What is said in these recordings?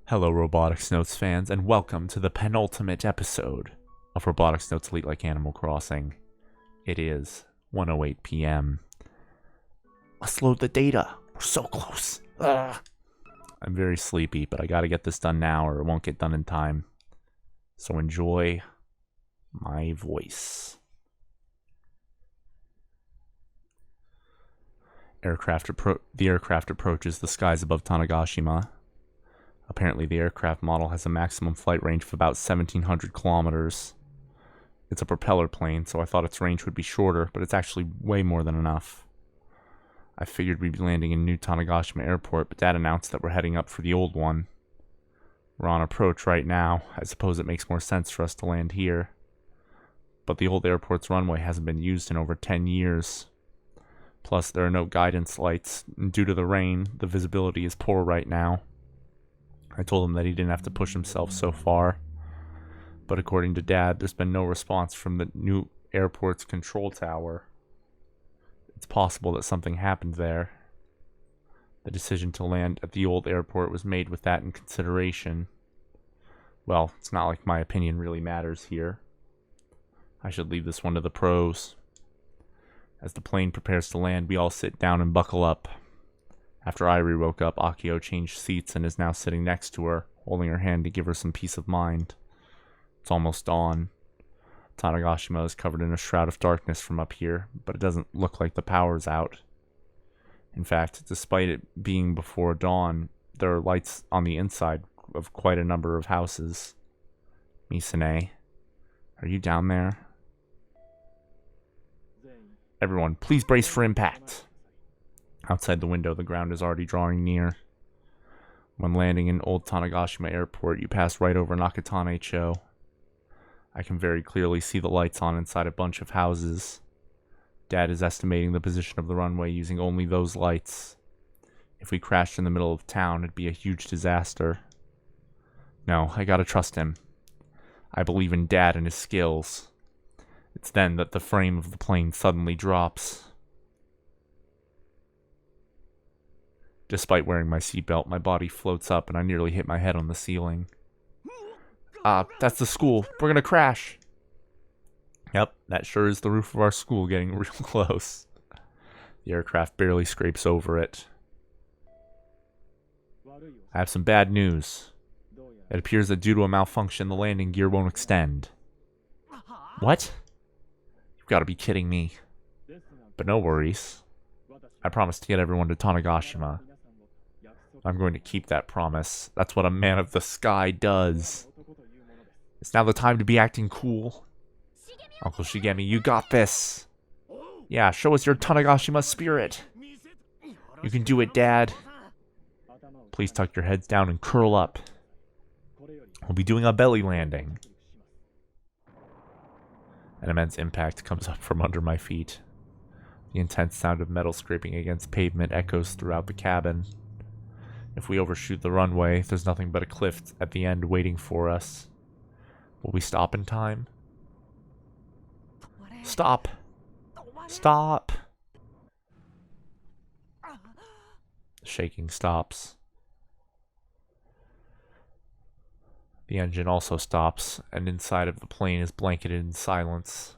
Hello, Robotics Notes fans, and welcome to the penultimate episode of Robotics Notes Elite Like Animal Crossing. It is 1:08 p.m. Let's load the data. We're so close. Ugh. I'm very sleepy, but I gotta get this done now or it won't get done in time. So enjoy my voice. The aircraft approaches the skies above Tanegashima. Apparently, the aircraft model has a maximum flight range of about 1,700 kilometers. It's a propeller plane, so I thought its range would be shorter, but it's actually way more than enough. I figured we'd be landing in New Tanegashima Airport, but Dad announced that we're heading up for the old one. We're on approach right now. I suppose it makes more sense for us to land here. But the old airport's runway hasn't been used in over 10 years. Plus, there are no guidance lights, and due to the rain, the visibility is poor right now. I told him that he didn't have to push himself so far. But according to Dad, there's been no response from the new airport's control tower. It's possible that something happened there. The decision to land at the old airport was made with that in consideration. Well, it's not like my opinion really matters here. I should leave this one to the pros. As the plane prepares to land, we all sit down and buckle up. After Irie woke up, Akio changed seats and is now sitting next to her, holding her hand to give her some peace of mind. It's almost dawn. Tanegashima is covered in a shroud of darkness from up here, but it doesn't look like the power's out. In fact, despite it being before dawn, there are lights on the inside of quite a number of houses. Misane, are you down there? Everyone, please brace for impact. Outside the window, the ground is already drawing near. When landing in Old Tanegashima Airport, you pass right over Nakatane-cho. I can very clearly see the lights on inside a bunch of houses. Dad is estimating the position of the runway using only those lights. If we crashed in the middle of town, it'd be a huge disaster. No, I gotta trust him. I believe in Dad and his skills. It's then that the frame of the plane suddenly drops. Despite wearing my seatbelt, my body floats up and I nearly hit my head on the ceiling. That's the school. We're gonna crash. Yep, that sure is the roof of our school getting real close. The aircraft barely scrapes over it. I have some bad news. It appears that due to a malfunction, the landing gear won't extend. What? You've got to be kidding me. But no worries. I promised to get everyone to Tanegashima. I'm going to keep that promise. That's what a man of the sky does. It's now the time to be acting cool. Uncle Shigemi, you got this. Yeah, show us your Tanegashima spirit. You can do it, Dad. Please tuck your heads down and curl up. We'll be doing a belly landing. An immense impact comes up from under my feet. The intense sound of metal scraping against pavement echoes throughout the cabin. If we overshoot the runway, there's nothing but a cliff at the end waiting for us. Will we stop in time? Stop! Stop! The shaking stops. The engine also stops, and inside of the plane is blanketed in silence.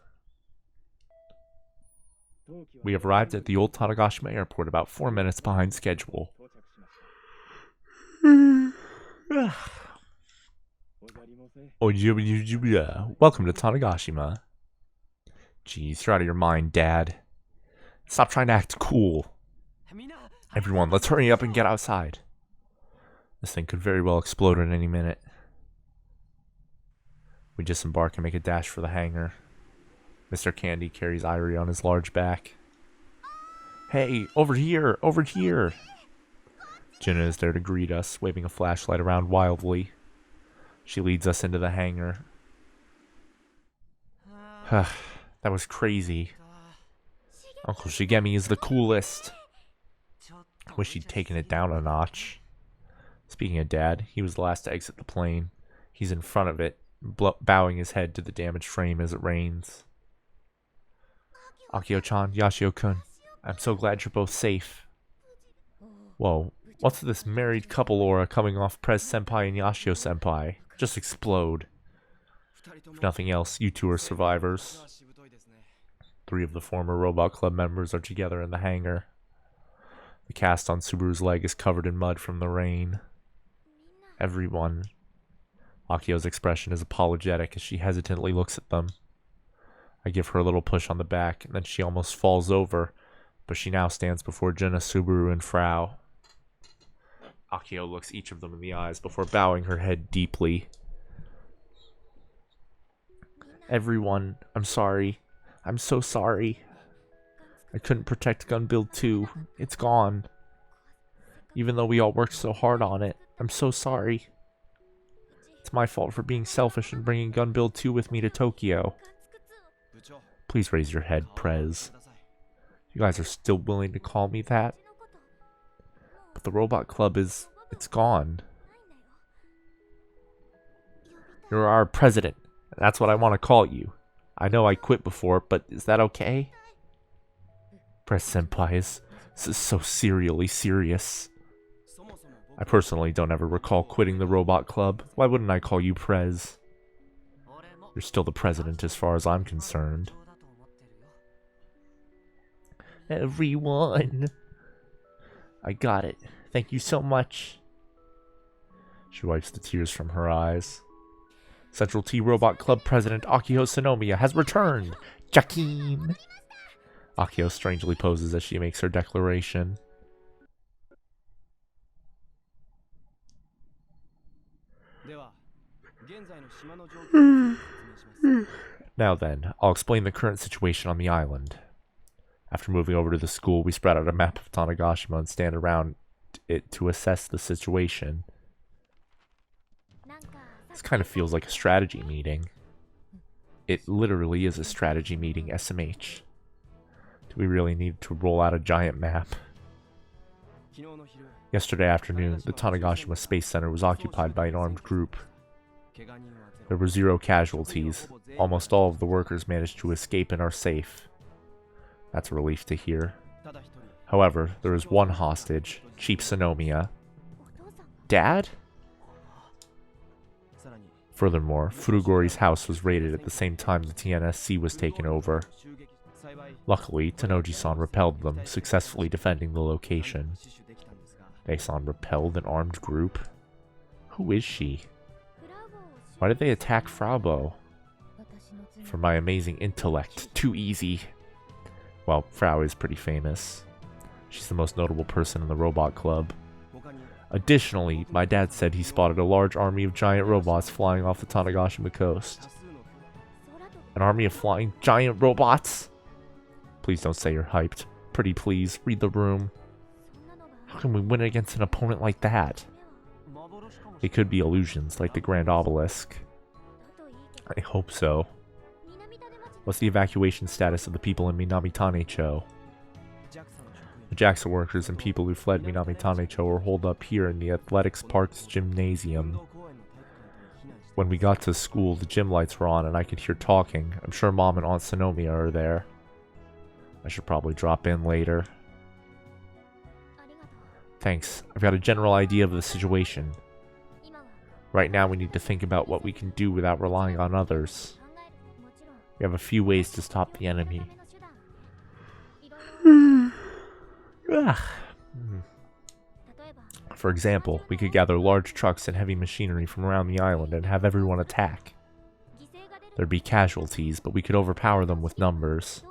We have arrived at the old Tanegashima Airport about 4 minutes behind schedule. Welcome to Tanegashima. Jeez, you're out of your mind, Dad. Stop trying to act cool. Everyone, let's hurry up and get outside. This thing could very well explode at any minute. We disembark and make a dash for the hangar. Mr. Candy carries Irie on his large back. Hey, over here! Over here! Jenna is there to greet us, waving a flashlight around wildly. She leads us into the hangar. That was crazy. Uncle Shigemi is the coolest. I wish he'd taken it down a notch. Speaking of Dad, he was the last to exit the plane. He's in front of it, bowing his head to the damaged frame as it rains. Akio-chan, Yashio-kun, I'm so glad you're both safe. Whoa, What's this married couple aura coming off Prez Senpai and Yashio Senpai? Just explode. If nothing else, you two are survivors. 3 of the former Robot Club members are together in the hangar. The cast on Subaru's leg is covered in mud from the rain. Everyone. Akio's expression is apologetic as she hesitantly looks at them. I give her a little push on the back, and then she almost falls over, but she now stands before Jenna, Subaru, and Frau. Akio looks each of them in the eyes before bowing her head deeply. Everyone, I'm sorry. I'm so sorry. I couldn't protect Gun Build 2. It's gone. Even though we all worked so hard on it, I'm so sorry. It's my fault for being selfish and bringing Gun Build 2 with me to Tokyo. Please raise your head, Prez. You guys are still willing to call me that? But the Robot Club it's gone. You're our president, and that's what I want to call you. I know I quit before, but is that okay? Prez Senpai is so serially serious. I personally don't ever recall quitting the Robot Club. Why wouldn't I call you Prez? You're still the president as far as I'm concerned. Everyone. I got it. Thank you so much. She wipes the tears from her eyes. Central T Robot Club President Akio Sanomiya has returned! Jakin! Akio strangely poses as she makes her declaration. Now then, I'll explain the current situation on the island. After moving over to the school, we spread out a map of Tanegashima and stand around it to assess the situation. This kind of feels like a strategy meeting. It literally is a strategy meeting, SMH. Do we really need to roll out a giant map? Yesterday afternoon, the Tanegashima Space Center was occupied by an armed group. There were 0 casualties. Almost all of the workers managed to escape and are safe. That's a relief to hear. However, there is one hostage, Chief Sanomiya. Dad? Furthermore, Furugori's house was raided at the same time the TNSC was taken over. Luckily, Tenoji-san repelled them, successfully defending the location. They-san repelled an armed group? Who is she? Why did they attack Fraubo? For my amazing intellect. Too easy. Well, Frau is pretty famous. She's the most notable person in the Robot Club. Additionally, my dad said he spotted a large army of giant robots flying off the Tanegashima coast. An army of flying giant robots? Please don't say you're hyped. Pretty please, read the room. How can we win against an opponent like that? They could be illusions, like the Grand Obelisk. I hope so. What's the evacuation status of the people in Minamitane-cho? The JAXA workers and people who fled Minamitane-cho were holed up here in the Athletics Park's gymnasium. When we got to school, the gym lights were on and I could hear talking. I'm sure Mom and Aunt Sanomiya are there. I should probably drop in later. Thanks. I've got a general idea of the situation. Right now we need to think about what we can do without relying on others. We have a few ways to stop the enemy. For example, we could gather large trucks and heavy machinery from around the island and have everyone attack. There'd be casualties, but we could overpower them with numbers.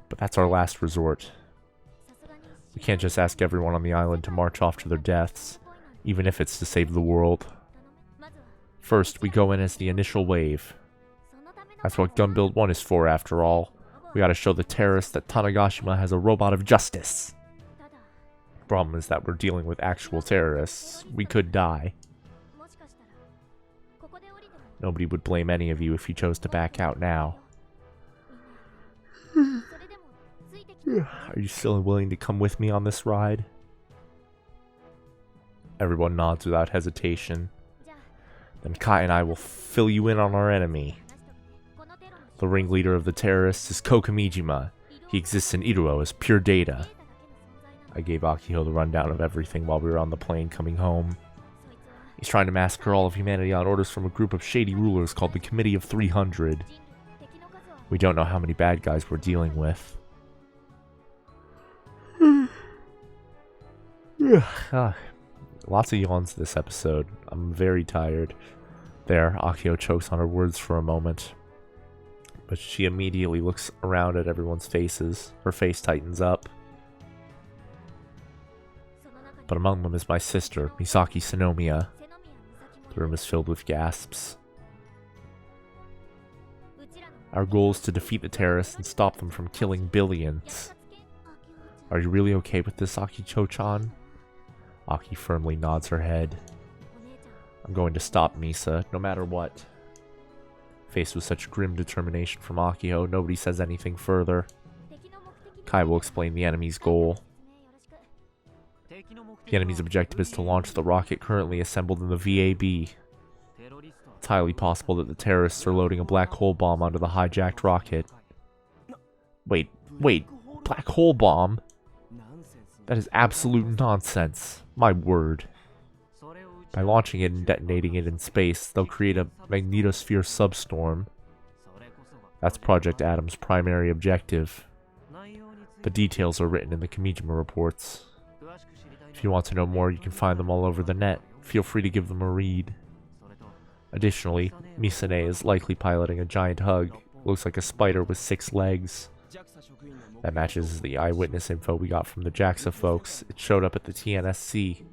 But that's our last resort. We can't just ask everyone on the island to march off to their deaths, even if it's to save the world. First, we go in as the initial wave. That's what Gun Build 1 is for, after all. We gotta show the terrorists that Tanegashima has a robot of justice. The problem is that we're dealing with actual terrorists. We could die. Nobody would blame any of you if you chose to back out now. Are you still willing to come with me on this ride? Everyone nods without hesitation. Then Kai and I will fill you in on our enemy. The ringleader of the terrorists is Kokamijima. He exists in Iruo as pure data. I gave Akiho the rundown of everything while we were on the plane coming home. He's trying to massacre all of humanity on orders from a group of shady rulers called the Committee of 300. We don't know how many bad guys we're dealing with. Lots of yawns this episode. I'm very tired. There, Akio chokes on her words for a moment. But she immediately looks around at everyone's faces. Her face tightens up. But among them is my sister, Misaki Sinomiya. The room is filled with gasps. Our goal is to defeat the terrorists and stop them from killing billions. Are you really okay with this, Akicho-chan? Aki firmly nods her head. I'm going to stop Misa, no matter what. Faced with such grim determination from Akio, nobody says anything further. Kai will explain the enemy's goal. The enemy's objective is to launch the rocket currently assembled in the VAB. It's highly possible that the terrorists are loading a black hole bomb onto the hijacked rocket. Wait, black hole bomb? That is absolute nonsense. My word. By launching it and detonating it in space, they'll create a magnetosphere substorm. That's Project Adam's primary objective. The details are written in the Kamijima reports. If you want to know more, you can find them all over the net. Feel free to give them a read. Additionally, Misane is likely piloting a giant hug. Looks like a spider with 6 legs. That matches the eyewitness info we got from the JAXA folks. It showed up at the TNSC.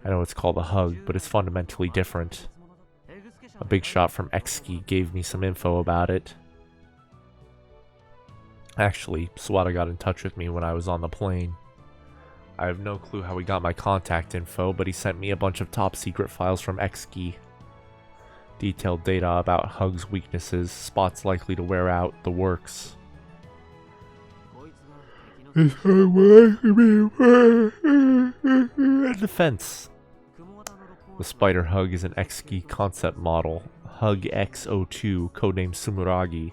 I know it's called a hug, but it's fundamentally different. A big shot from Exki gave me some info about it. Actually, Sawada got in touch with me when I was on the plane. I have no clue how he got my contact info, but he sent me a bunch of top secret files from Exki. Detailed data about Hug's weaknesses, spots likely to wear out, the works. Defense. The Spider Hug is an Exki concept model, Hug X02, codenamed Sumuragi.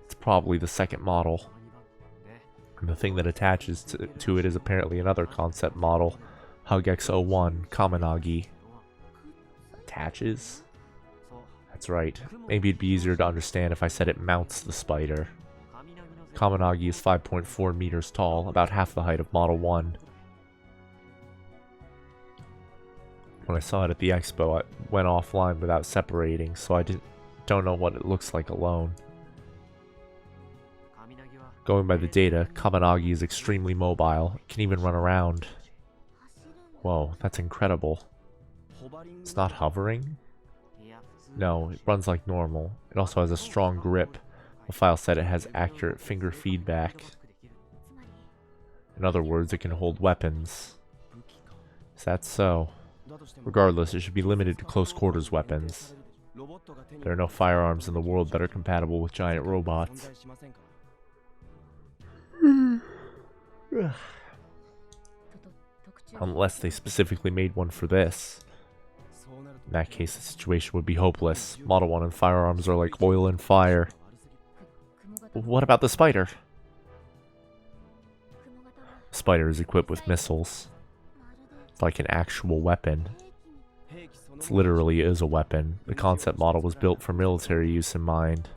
It's probably the second model. And the thing that attaches to it is apparently another concept model, Hug X01, Kaminagi. Attaches? That's right. Maybe it'd be easier to understand if I said it mounts the spider. Kaminagi is 5.4 meters tall, about half the height of Model 1. When I saw it at the expo, I went offline without separating, so I don't know what it looks like alone. Going by the data, Kaminagi is extremely mobile. It can even run around. Whoa, that's incredible. It's not hovering? No, it runs like normal. It also has a strong grip. The file said it has accurate finger feedback. In other words, it can hold weapons. Is that so? Regardless, it should be limited to close quarters weapons. There are no firearms in the world that are compatible with giant robots. Unless they specifically made one for this. In that case, the situation would be hopeless. Model 1 and firearms are like oil and fire. What about the spider? The spider is equipped with missiles. It's like an actual weapon. It literally is a weapon. The concept model was built for military use in mind.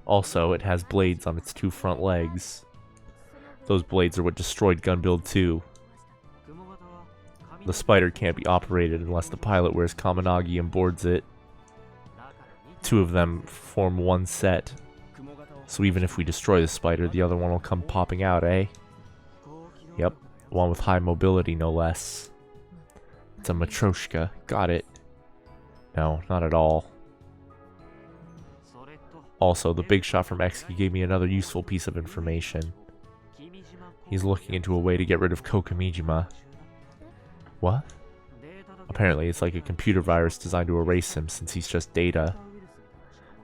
Also, it has blades on its 2 front legs. Those blades are what destroyed Gunbuild 2. The spider can't be operated unless the pilot wears Kaminagi and boards it. 2 of them form one set. So even if we destroy the spider, the other one will come popping out, eh? Yep, one with high mobility, no less. It's a Matryoshka. Got it. No, not at all. Also, the big shot from Exki gave me another useful piece of information. He's looking into a way to get rid of Kokamijima. What? Apparently, it's like a computer virus designed to erase him since he's just data.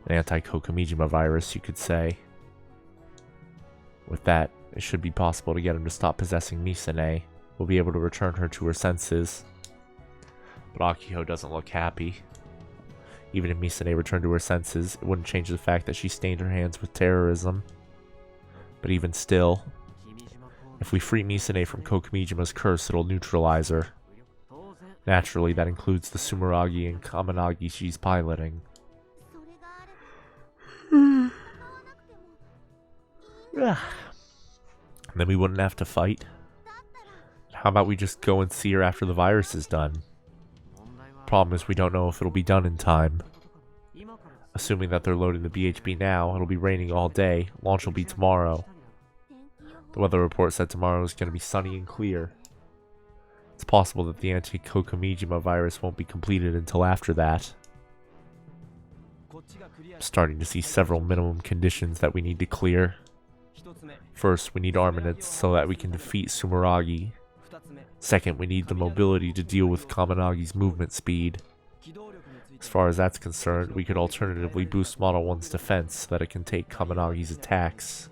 An anti-Kokamijima virus, you could say. With that, it should be possible to get him to stop possessing Misane. We'll be able to return her to her senses. But Akiho doesn't look happy. Even if Misane returned to her senses, it wouldn't change the fact that she stained her hands with terrorism. But even still, If we free Misane from Kokamijima's curse, it'll neutralize her. Naturally, that includes the Sumeragi and Kaminagi she's piloting. And then we wouldn't have to fight. How about we just go and see her after the virus is done? Problem is we don't know if it'll be done in time. Assuming that they're loading the BHB now, it'll be raining all day. Launch will be tomorrow. The weather report said tomorrow is going to be sunny and clear. It's possible that the anti-Kokamijima virus won't be completed until after that. I'm starting to see several minimum conditions that we need to clear. First, we need armaments so that we can defeat Sumeragi. Second, we need the mobility to deal with Kaminagi's movement speed. As far as that's concerned, we could alternatively boost Model 1's defense so that it can take Kaminagi's attacks.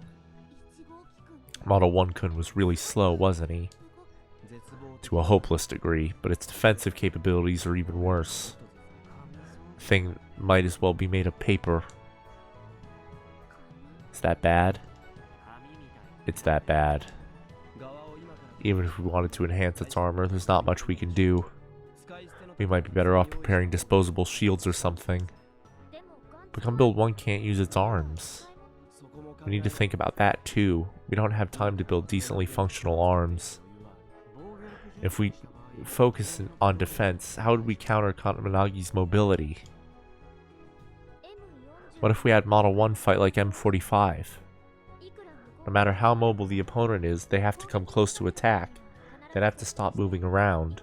Model 1-kun was really slow, wasn't he? To a hopeless degree, but its defensive capabilities are even worse. The thing might as well be made of paper. Is that bad? It's that bad. Even if we wanted to enhance its armor, there's not much we can do. We might be better off preparing disposable shields or something. But Gun Build 1 can't use its arms. We need to think about that too. We don't have time to build decently functional arms. If we focus on defense, how would we counter Kaminagi's mobility? What if we had Model 1 fight like M45? No matter how mobile the opponent is, they have to come close to attack. They'd have to stop moving around.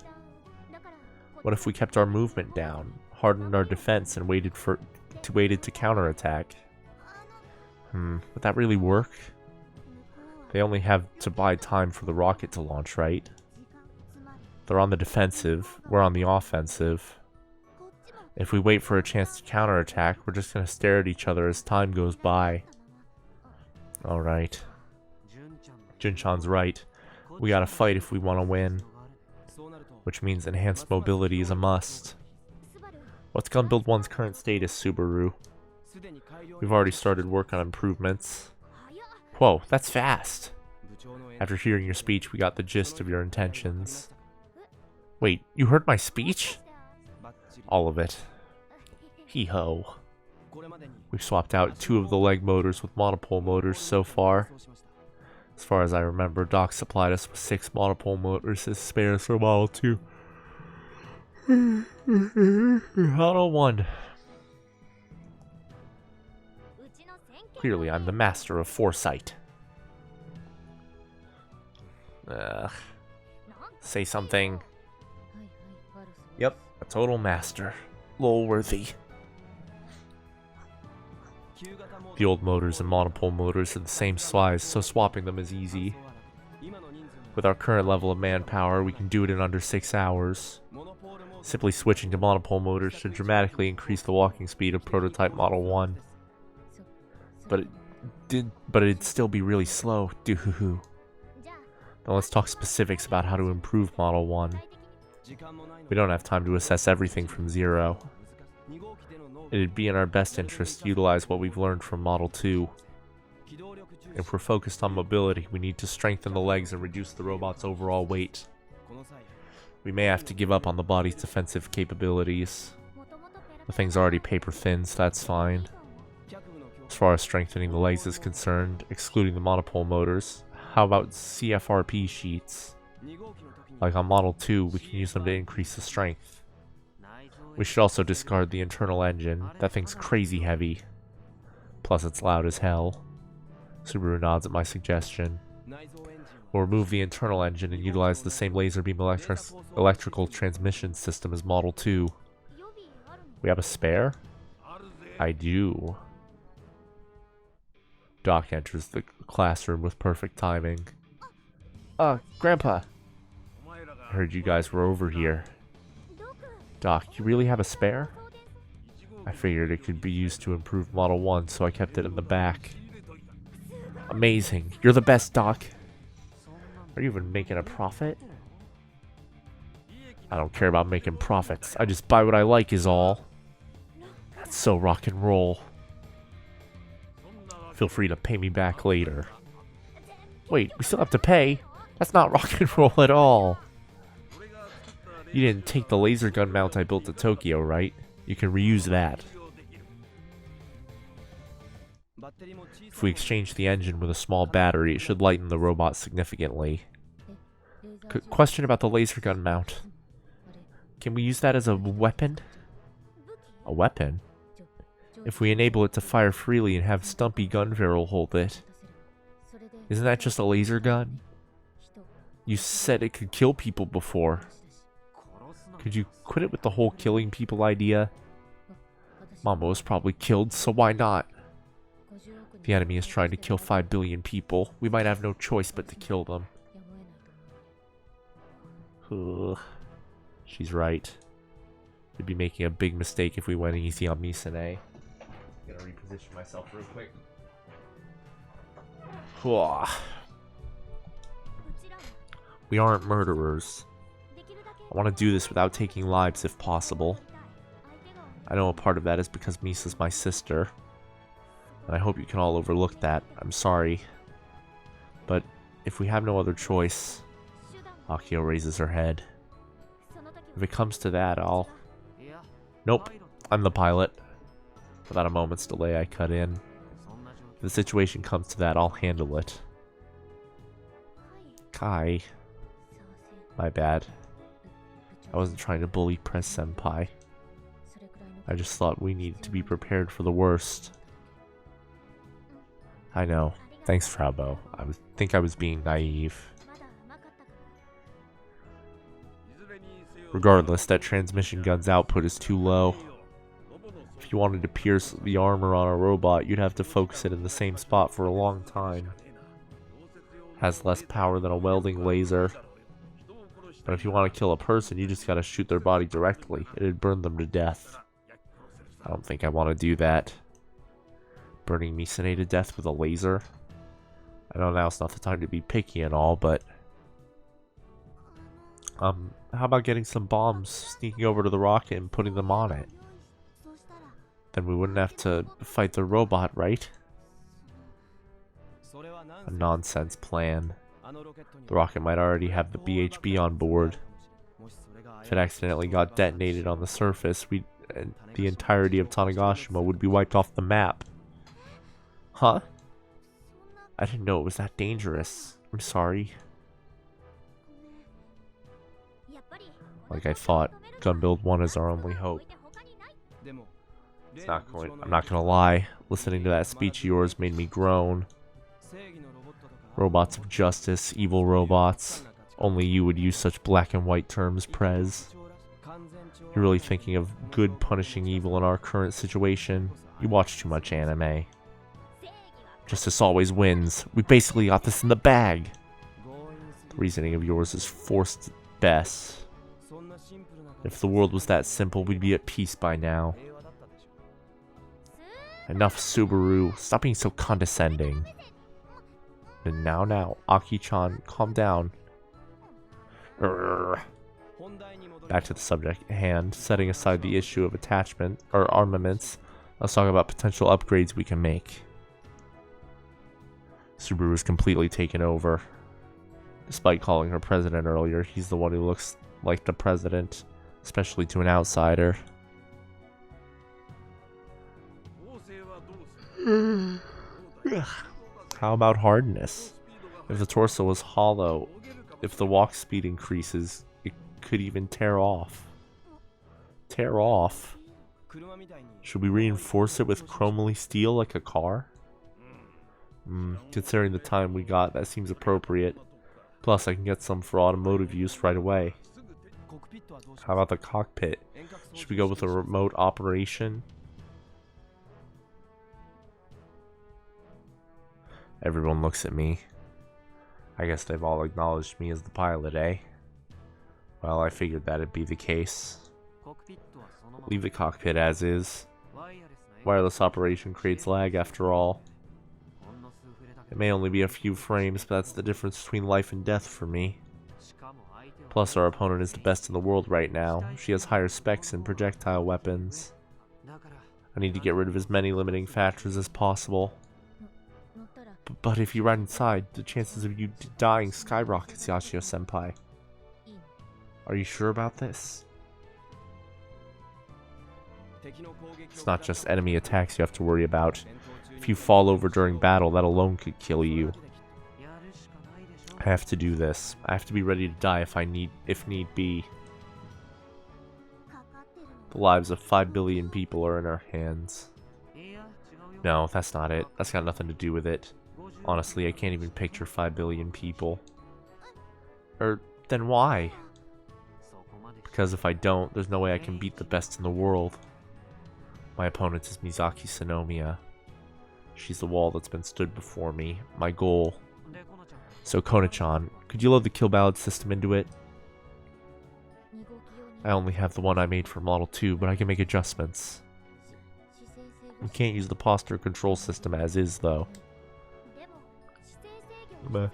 What if we kept our movement down, hardened our defense, and waited to counterattack? Would that really work? They only have to buy time for the rocket to launch, right? They're on the defensive, we're on the offensive. If we wait for a chance to counterattack, we're just gonna stare at each other as time goes by. Alright. Junchan's right. We gotta fight if we want to win. Which means enhanced mobility is a must. What's Gun Build 1's current status, Subaru? We've already started work on improvements. Whoa, that's fast! After hearing your speech, we got the gist of your intentions. Wait, you heard my speech? All of it. Hee-ho. We've swapped out 2 of the leg motors with monopole motors so far. As far as I remember, Doc supplied us with 6 monopole motors as spares for Model 2. Model 1. Clearly, I'm the master of foresight. Say something. Yep, a total master. Lol-worthy. The old motors and monopole motors are the same size, so swapping them is easy. With our current level of manpower, we can do it in under 6 hours. Simply switching to monopole motors should dramatically increase the walking speed of prototype Model 1. But it'd still be really slow. Doo-hoo-hoo. Now let's talk specifics about how to improve Model 1. We don't have time to assess everything from zero. It'd be in our best interest to utilize what we've learned from Model 2. If we're focused on mobility, we need to strengthen the legs and reduce the robot's overall weight. We may have to give up on the body's defensive capabilities. The thing's already paper thin, so that's fine. As far as strengthening the legs is concerned, excluding the monopole motors, how about CFRP sheets? Like on Model 2, we can use them to increase the strength. We should also discard the internal engine. That thing's crazy heavy. Plus it's loud as hell. Subaru nods at my suggestion. We'll remove the internal engine and utilize the same laser beam electrical transmission system as Model 2. We have a spare? I do. Doc enters the classroom with perfect timing. Grandpa. I heard you guys were over here. Doc, you really have a spare? I figured it could be used to improve Model 1, so I kept it in the back. Amazing. You're the best, Doc. Are you even making a profit? I don't care about making profits. I just buy what I like is all. That's so rock and roll. Feel free to pay me back later. Wait, we still have to pay? That's not rock and roll at all. You didn't take the laser gun mount I built at Tokyo, right? You can reuse that. If we exchange the engine with a small battery, it should lighten the robot significantly. Question about the laser gun mount. Can we use that as a weapon? A weapon? If we enable it to fire freely and have Stumpy Gun Barrel hold it. Isn't that just a laser gun? You said it could kill people before. Could you quit it with the whole killing people idea? Mama was probably killed, so why not? The enemy is trying to kill 5 billion people. We might have no choice but to kill them. Ugh. She's right. We'd be making a big mistake if we went easy on Misane. I'm gonna reposition myself real quick. We aren't murderers. I want to do this without taking lives if possible. I know a part of that is because Misa's my sister. And I hope you can all overlook that. I'm sorry. But if we have no other choice... Akio raises her head. If it comes to that, I'll... Nope, I'm the pilot. Without a moment's delay, I cut in. If the situation comes to that, I'll handle it. Kai. My bad. I wasn't trying to bully Press Senpai. I just thought we needed to be prepared for the worst. I know. Thanks, Fraubo. Think I was being naive. Regardless, that transmission gun's output is too low. If you wanted to pierce the armor on a robot, you'd have to focus it in the same spot for a long time. Has less power than a welding laser. But if you want to kill a person, you just gotta shoot their body directly. It'd burn them to death. I don't think I want to do that. Burning Misane to death with a laser? I know now's not the time to be picky and all, but... how about getting some bombs, sneaking over to the rocket and putting them on it? Then we wouldn't have to fight the robot, right? A nonsense plan. The rocket might already have the BHB on board. If it accidentally got detonated on the surface, the entirety of Tanegashima would be wiped off the map. Huh? I didn't know it was that dangerous. I'm sorry. Like I thought, Gunbuild 1 is our only hope. I'm not gonna lie, listening to that speech of yours made me groan. Robots of justice, evil robots. Only you would use such black and white terms, Prez. You're really thinking of good punishing evil in our current situation. You watch too much anime. Justice always wins. We basically got this in the bag. The reasoning of yours is forced at best. If the world was that simple, we'd be at peace by now. Enough, Subaru. Stop being so condescending. And now, Aki-chan, calm down. Urgh. Back to the subject at hand. Setting aside the issue of attachment or armaments, let's talk about potential upgrades we can make. Subaru's completely taken over. Despite calling her president earlier, he's the one who looks like the president, especially to an outsider. How about hardness? If the torso was hollow, if the walk speed increases, it could even tear off. Tear off? Should we reinforce it with chromoly steel like a car? Considering the time we got, that seems appropriate. Plus, I can get some for automotive use right away. How about the cockpit? Should we go with a remote operation? Everyone looks at me. I guess they've all acknowledged me as the pilot, eh? Well, I figured that'd be the case. Leave the cockpit as is. Wireless operation creates lag after all. It may only be a few frames, but that's the difference between life and death for me. Plus, our opponent is the best in the world right now. She has higher specs in projectile weapons. I need to get rid of as many limiting factors as possible. But if you run inside, the chances of you dying skyrockets, Yashio-senpai. Are you sure about this? It's not just enemy attacks you have to worry about. If you fall over during battle, that alone could kill you. I have to do this. I have to be ready to die if need be. The lives of 5 billion people are in our hands. No, that's not it. That's got nothing to do with it. Honestly, I can't even picture 5 billion people. Then why? Because if I don't, there's no way I can beat the best in the world. My opponent is Mizaki Sanomiya. She's the wall that's been stood before me. My goal. So Kona-chan, could you load the kill ballad system into it? I only have the one I made for Model 2, but I can make adjustments. We can't use the posture control system as is, though. But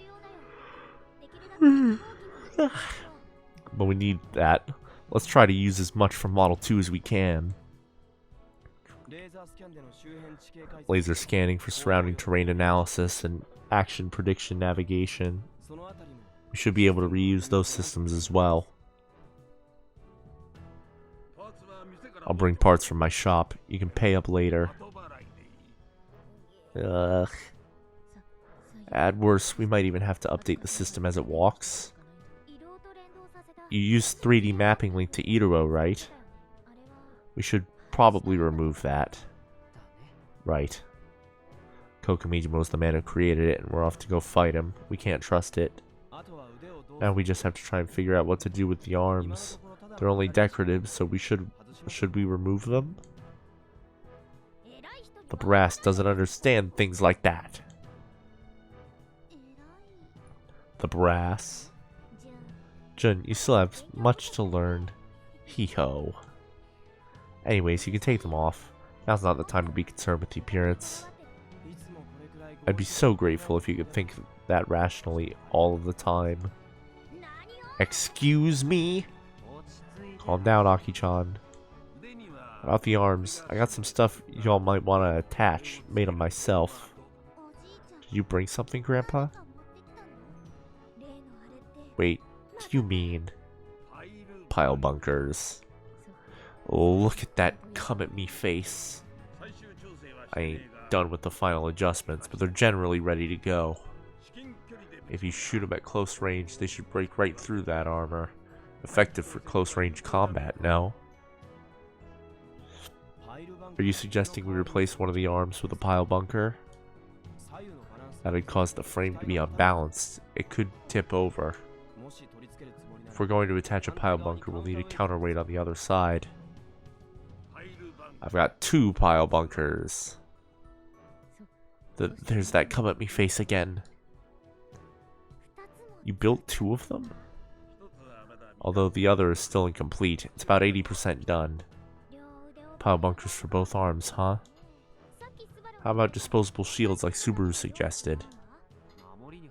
we need that. Let's try to use as much from Model 2 as we can. Laser scanning for surrounding terrain analysis and action prediction navigation. We should be able to reuse those systems as well. I'll bring parts from my shop. You can pay up later. Ugh. At worst, we might even have to update the system as it walks. You use 3D mapping linked to Itaro, right? We should probably remove that. Right. Kokomijimo's the man who created it, and we're off to go fight him. We can't trust it. Now we just have to try and figure out what to do with the arms. They're only decorative, so should we remove them? The brass doesn't understand things like that. The brass? Jun, you still have much to learn. Hee-ho. Anyways, you can take them off. Now's not the time to be concerned with the appearance. I'd be so grateful if you could think that rationally all of the time. Excuse me? Calm down, Aki-chan. About the arms, I got some stuff y'all might want to attach, made them myself. Did you bring something, Grandpa? Wait, what do you mean? Pile bunkers. Oh, look at that come at me face. I ain't done with the final adjustments, but they're generally ready to go. If you shoot them at close range, they should break right through that armor. Effective for close range combat, no? Are you suggesting we replace one of the arms with a pile bunker? That'd cause the frame to be unbalanced. It could tip over. If we're going to attach a pile bunker, we'll need a counterweight on the other side. I've got 2 pile bunkers. There's that come at me face again. You built 2 of them? Although the other is still incomplete. It's about 80% done. Pile bunkers for both arms, huh? How about disposable shields like Subaru suggested?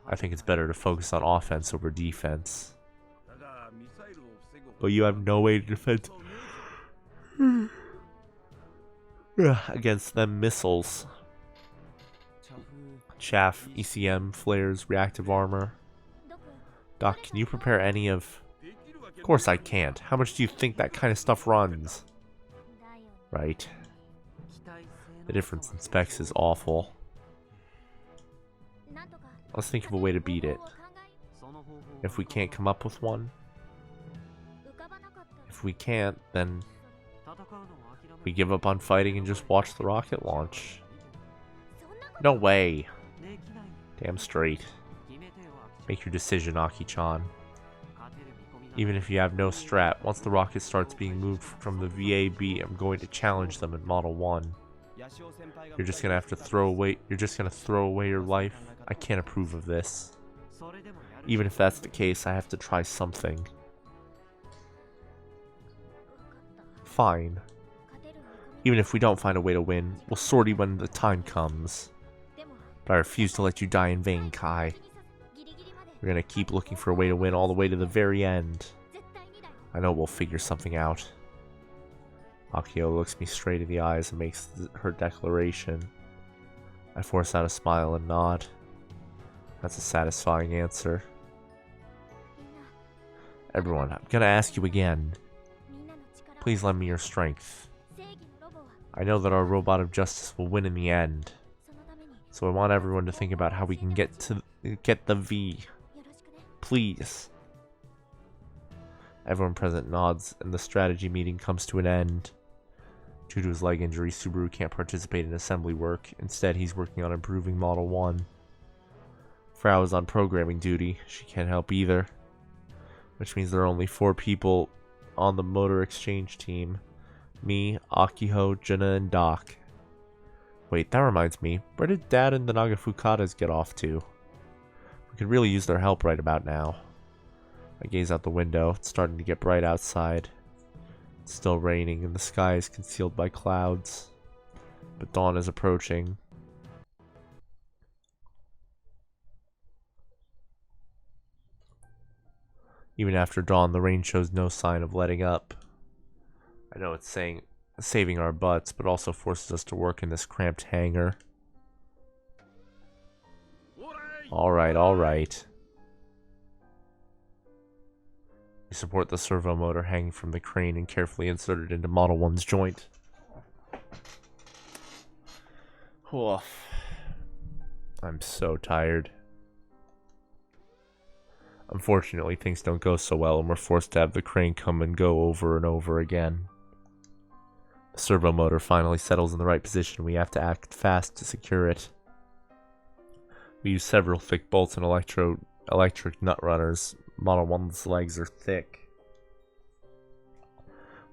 I think it's better to focus on offense over defense. But you have no way to defend against them missiles. Chaff, ECM, flares, reactive armor. Doc, can you prepare any of... Of course I can't. How much do you think that kind of stuff runs? Right. The difference in specs is awful. Let's think of a way to beat it. If we can't come up with one. If we can't, then we give up on fighting and just watch the rocket launch. No way. Damn straight. Make your decision, Aki-chan. Even if you have no strat, once the rocket starts being moved from the VAB, I'm going to challenge them in Model 1. You're just gonna throw away your life? I can't approve of this. Even if that's the case, I have to try something. Fine. Even if we don't find a way to win, we'll sortie when the time comes. But I refuse to let you die in vain, Kai. We're gonna keep looking for a way to win all the way to the very end. I know we'll figure something out. Akio looks me straight in the eyes and makes her declaration. I force out a smile and nod. That's a satisfying answer. Everyone, I'm gonna ask you again. Please lend me your strength. I know that our robot of justice will win in the end. So I want everyone to think about how we can get the V. Please. Everyone present nods, and the strategy meeting comes to an end. Due to his leg injury, Subaru can't participate in assembly work. Instead, he's working on improving Model 1. Frau is on programming duty. She can't help either. Which means there are only 4 people on the motor exchange team. Me, Akiho, Juna, and Doc. Wait, that reminds me. Where did Dad and the Nagafukatas get off to? We could really use their help right about now. I gaze out the window. It's starting to get bright outside. It's still raining and the sky is concealed by clouds. But dawn is approaching. Even after dawn, the rain shows no sign of letting up. I know it's saving our butts, but also forces us to work in this cramped hangar. Alright, alright. We support the servo motor hanging from the crane and carefully insert it into Model 1's joint. Oof. I'm so tired. Unfortunately, things don't go so well and we're forced to have the crane come and go over and over again. The servo motor finally settles in the right position. We have to act fast to secure it. We use several thick bolts and electric nut runners. Model 1's legs are thick.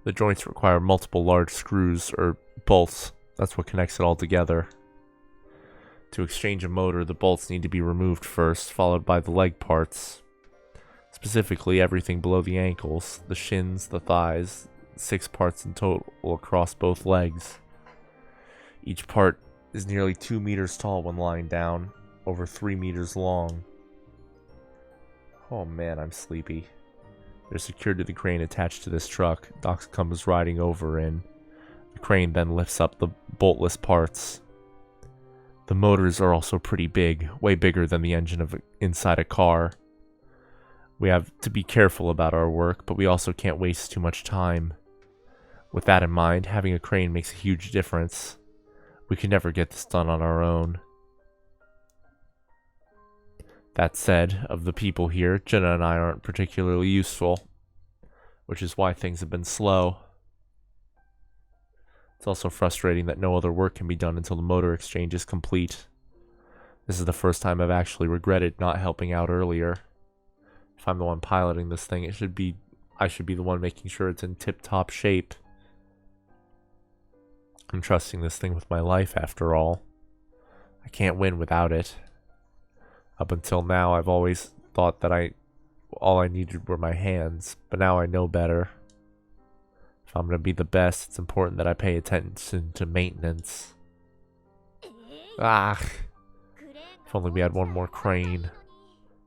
The joints require multiple large screws, or bolts. That's what connects it all together. To exchange a motor, the bolts need to be removed first, followed by the leg parts. Specifically, everything below the ankles, the shins, the thighs, 6 parts in total across both legs. Each part is nearly 2 meters tall when lying down, over 3 meters long. Oh man, I'm sleepy. They're secured to the crane attached to this truck. Doc comes riding over in. The crane then lifts up the boltless parts. The motors are also pretty big, way bigger than the engine of inside a car. We have to be careful about our work, but we also can't waste too much time. With that in mind, having a crane makes a huge difference. We can never get this done on our own. That said, of the people here, Jenna and I aren't particularly useful, which is why things have been slow. It's also frustrating that no other work can be done until the motor exchange is complete. This is the first time I've actually regretted not helping out earlier. If I'm the one piloting this thing, I should be the one making sure it's in tip-top shape. I'm trusting this thing with my life, after all. I can't win without it. Up until now, I've always thought that all I needed were my hands, but now I know better. If I'm going to be the best, it's important that I pay attention to maintenance. If only we had one more crane.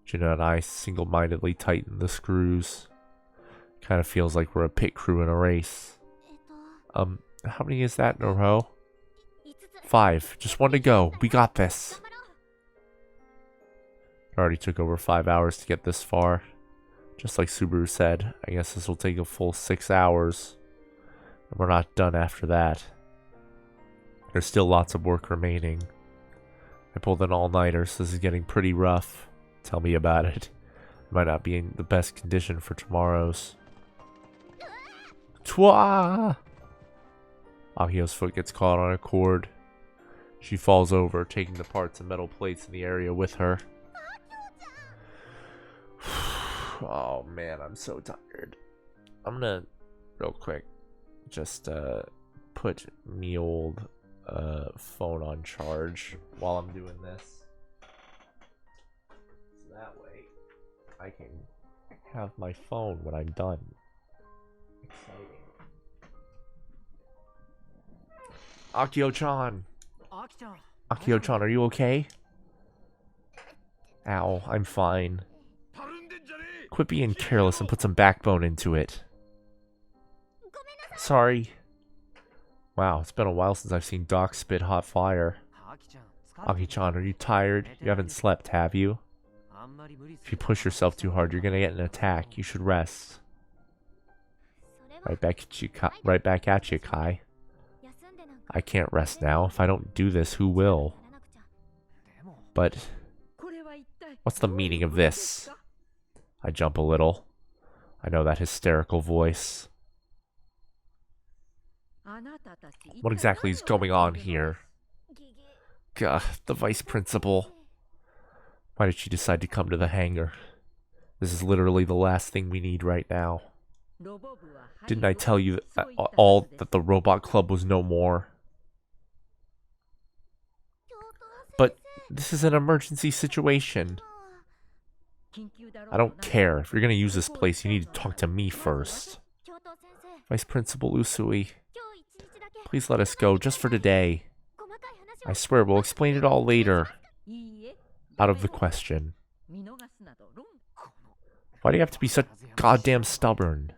Gina and I single-mindedly tighten the screws. Kind of feels like we're a pit crew in a race. How many is that in a row? 5. Just 1 to go. We got this. It already took over 5 hours to get this far. Just like Subaru said, I guess this will take a full 6 hours. And we're not done after that. There's still lots of work remaining. I pulled an all-nighter, so this is getting pretty rough. Tell me about it. I might not be in the best condition for tomorrow's. Twa! Akio's foot gets caught on a cord. She falls over, taking the parts and metal plates in the area with her. Oh man, I'm so tired. I'm gonna, real quick, just put me old phone on charge while I'm doing this. So that way I can have my phone when I'm done. Exciting. Akio-chan! Akio-chan, are you okay? Ow, I'm fine. Quit being careless and put some backbone into it. Sorry. Wow, it's been a while since I've seen Doc spit hot fire. Aki-chan, are you tired? You haven't slept, have you? If you push yourself too hard, you're gonna get an attack. You should rest. Right back at you, Kai. I can't rest now. If I don't do this, who will? But what's the meaning of this? I jump a little. I know that hysterical voice. What exactly is going on here? Gah, the vice principal. Why did she decide to come to the hangar? This is literally the last thing we need right now. Didn't I tell you that the robot club was no more? But this is an emergency situation. I don't care. If you're gonna use this place, you need to talk to me first. Vice Principal Usui, please let us go, just for today. I swear, we'll explain it all later. Out of the question. Why do you have to be such goddamn stubborn?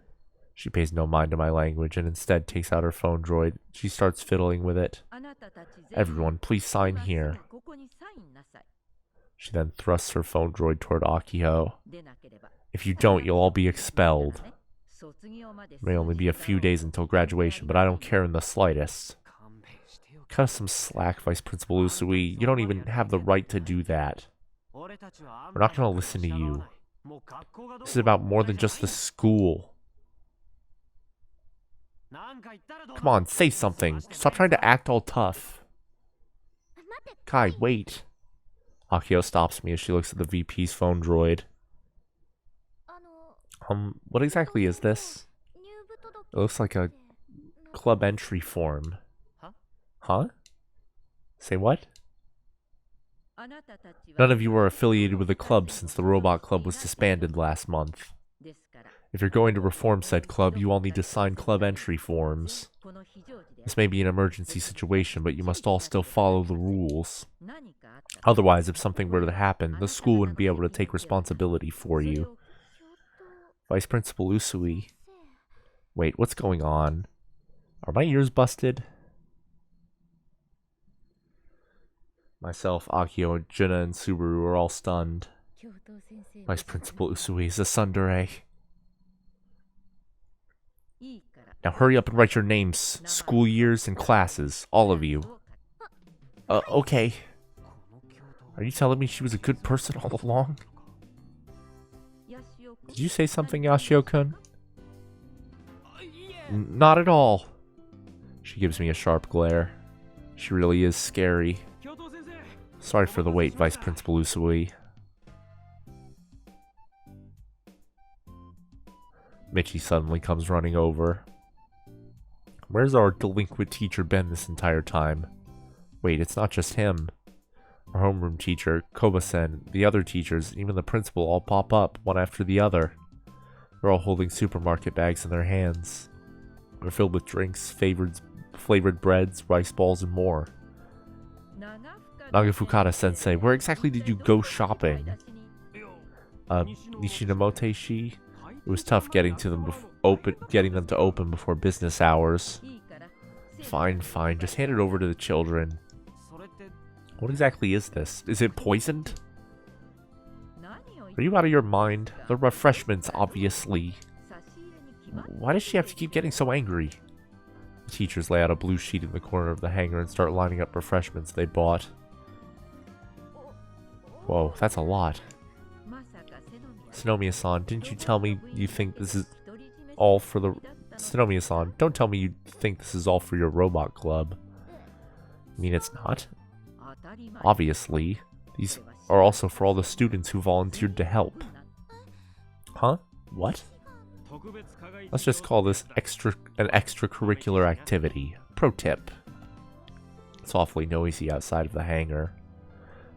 She pays no mind to my language and instead takes out her phone droid. She starts fiddling with it. Everyone, please sign here. She then thrusts her phone droid toward Akio. If you don't, you'll all be expelled. It may only be a few days until graduation, but I don't care in the slightest. Cut us some slack, Vice Principal Usui. You don't even have the right to do that. We're not going to listen to you. This is about more than just the school. Come on, say something. Stop trying to act all tough. Kai, wait. Akio stops me as she looks at the VP's phone droid. What exactly is this? It looks like a club entry form. Huh? Say what? None of you are affiliated with the club since the robot club was disbanded last month. If you're going to reform said club, you all need to sign club entry forms. This may be an emergency situation, but you must all still follow the rules. Otherwise, if something were to happen, the school wouldn't be able to take responsibility for you. Vice Principal Usui. Wait, what's going on? Are my ears busted? Myself, Akio, Juna, and Subaru are all stunned. Vice Principal Usui is a tsundere. Now hurry up and write your names, school years, and classes. All of you. Okay. Are you telling me she was a good person all along? Did you say something, Yashio-kun? Not at all. She gives me a sharp glare. She really is scary. Sorry for the wait, Vice Principal Usui. Michi suddenly comes running over. Where's our delinquent teacher been this entire time? Wait, it's not just him. Our homeroom teacher, Koba-sen, the other teachers, even the principal all pop up, one after the other. They're all holding supermarket bags in their hands. They're filled with drinks, flavored breads, rice balls, and more. Nagafukata-sensei, where exactly did you go shopping? Nishinamote-shi? It was tough getting them to open before business hours. Fine, just hand it over to the children. What exactly is this? Is it poisoned? Are you out of your mind? The refreshments, obviously. Why does she have to keep getting so angry? The teachers lay out a blue sheet in the corner of the hangar and start lining up refreshments they bought. Whoa, that's a lot. Sinomiya-san, didn't you tell me you think this is all for the... Sinomiya-san, don't tell me you think this is all for your robot club. I mean, it's not. Obviously, these are also for all the students who volunteered to help. Huh? What? Let's just call this an extracurricular activity. Pro tip. It's awfully noisy outside of the hangar.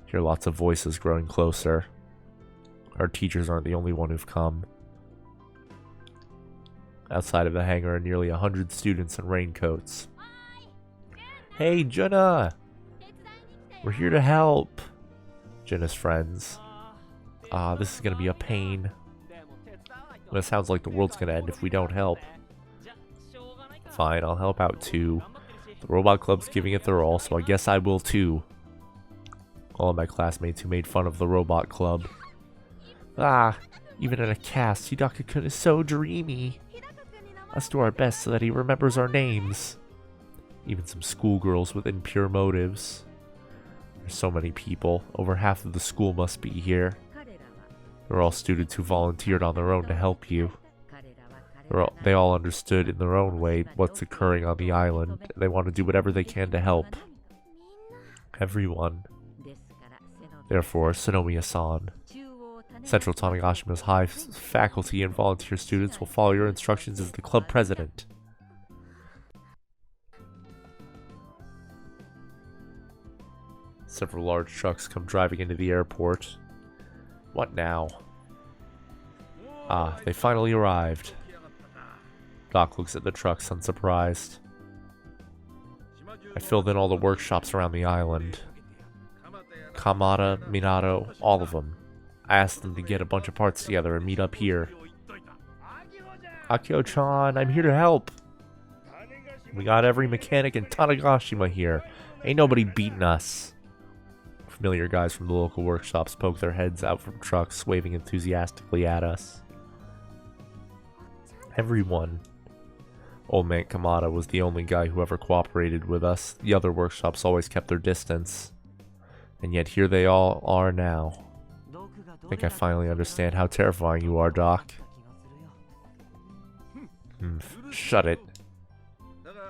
Hear lots of voices growing closer. Our teachers aren't the only one who've come. Outside of the hangar are nearly 100 students in raincoats. Hey, Juna! We're here to help. Juna's friends. This is gonna be a pain. It sounds like the world's gonna end if we don't help. Fine, I'll help out too. The robot club's giving it their all, so I guess I will too. All of my classmates who made fun of the robot club. Ah, even in a cast, Hidaka-kun is so dreamy. Let's do our best so that he remembers our names. Even some schoolgirls with impure motives. There's so many people. Over half of the school must be here. They're all students who volunteered on their own to help you. They all understood in their own way what's occurring on the island. They want to do whatever they can to help. Everyone. Therefore, Sonomiya-san, Central Tanagashima's high faculty and volunteer students will follow your instructions as the club president. Several large trucks come driving into the airport. What now? Ah, they finally arrived. Doc looks at the trucks unsurprised. I filled in all the workshops around the island. Kamada, Minato, all of them. I asked them to get a bunch of parts together and meet up here. Akio-chan, I'm here to help. We got every mechanic in Tanagashima here. Ain't nobody beating us. Familiar guys from the local workshops poke their heads out from trucks, waving enthusiastically at us. Everyone. Old man Kamada was the only guy who ever cooperated with us. The other workshops always kept their distance. And yet here they all are now. I think I finally understand how terrifying you are, Doc. Shut it.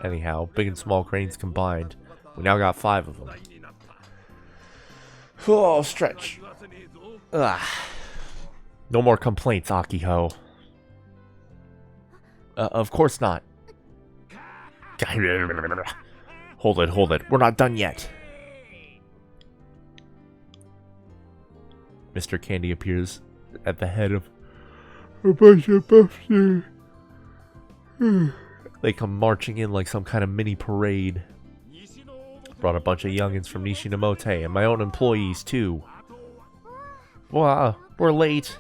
Anyhow, big and small cranes combined. We now got 5 of them. Oh, stretch. Ugh. No more complaints, Akiho. Of course not. Hold it. We're not done yet. Mr. Candy appears at the head of a bunch of buffs. They come marching in like some kind of mini parade. Brought a bunch of youngins from Nishinomote and my own employees too. Wow, we're late.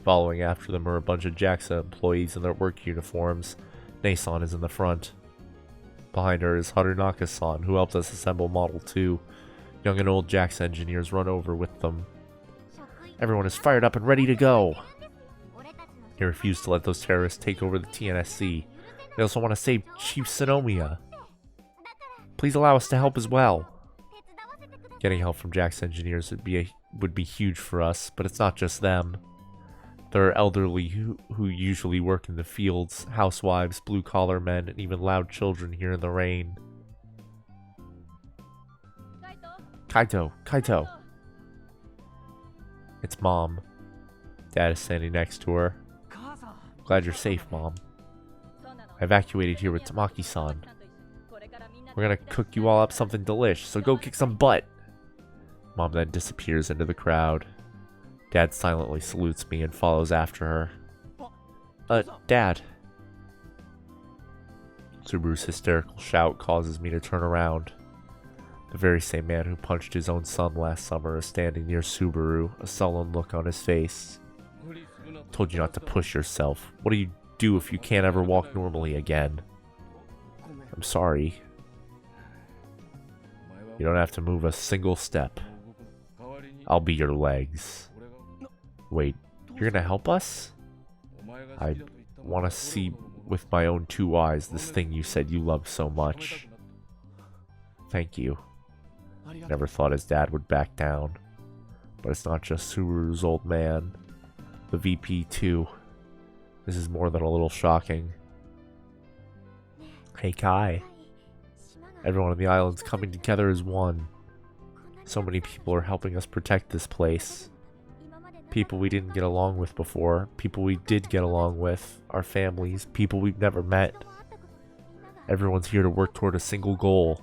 Following after them are a bunch of JAXA employees in their work uniforms. Nason is in the front. Behind her is Harunaka-san, who helped us assemble Model 2. Young and old JAXA engineers run over with them. Everyone is fired up and ready to go. They refuse to let those terrorists take over the TNSC. They also want to save Chief Sonomiya. Please allow us to help as well. Getting help from JAXA engineers would be huge for us, but it's not just them. There are elderly who usually work in the fields, housewives, blue-collar men, and even loud children here in the rain. Kaito. It's Mom. Dad is standing next to her. Glad you're safe, Mom. I evacuated here with Tamaki-san. We're gonna cook you all up something delish, so go kick some butt. Mom then disappears into the crowd. Dad silently salutes me and follows after her. Dad. Subaru's hysterical shout causes me to turn around. The very same man who punched his own son last summer is standing near Subaru, a sullen look on his face. Told you not to push yourself. What do you do if you can't ever walk normally again? I'm sorry. You don't have to move a single step. I'll be your legs. Wait, you're gonna help us? I want to see with my own 2 eyes this thing you said you loved so much. Thank you. Never thought his dad would back down. But it's not just Subaru's old man. The VP too. This is more than a little shocking. Hey Kai. Everyone on the island's coming together as one. So many people are helping us protect this place. People we didn't get along with before. People we did get along with. Our families. People we've never met. Everyone's here to work toward a single goal.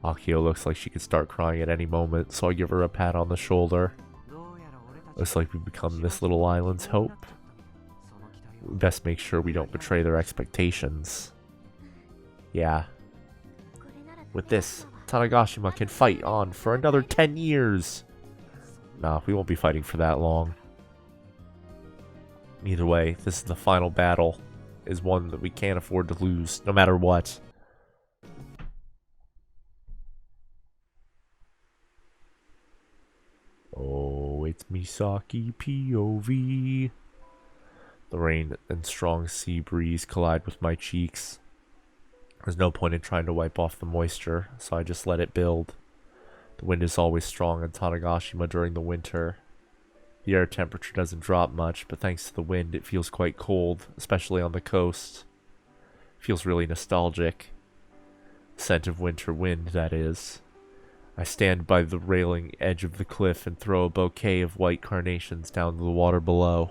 Akio looks like she could start crying at any moment, so I give her a pat on the shoulder. Looks like we've become this little island's hope. We best make sure we don't betray their expectations. Yeah. With this, Tanagashima can fight on for another 10 years. Nah, we won't be fighting for that long. Either way, this is the final battle. Is one that we can't afford to lose, no matter what. Oh, it's Misaki POV. The rain and strong sea breeze collide with my cheeks. There's no point in trying to wipe off the moisture, so I just let it build. The wind is always strong in Tanegashima during the winter. The air temperature doesn't drop much, but thanks to the wind, it feels quite cold, especially on the coast. It feels really nostalgic. Scent of winter wind, that is. I stand by the railing edge of the cliff and throw a bouquet of white carnations down to the water below.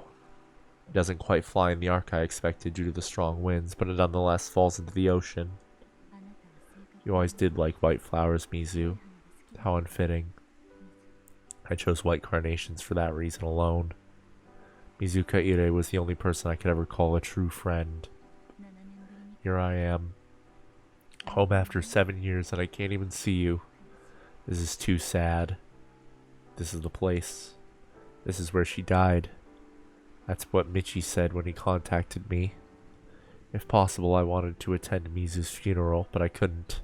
It doesn't quite fly in the arc I expected due to the strong winds, but it nonetheless falls into the ocean. You always did like white flowers, Mizu. How unfitting. I chose white carnations for that reason alone. Mizuka Ire was the only person I could ever call a true friend. Here I am, home after 7 years, and I can't even see you. This is too sad. This is the place. This is where she died. That's what Michi said when he contacted me. If possible, I wanted to attend Mizu's funeral, but I couldn't.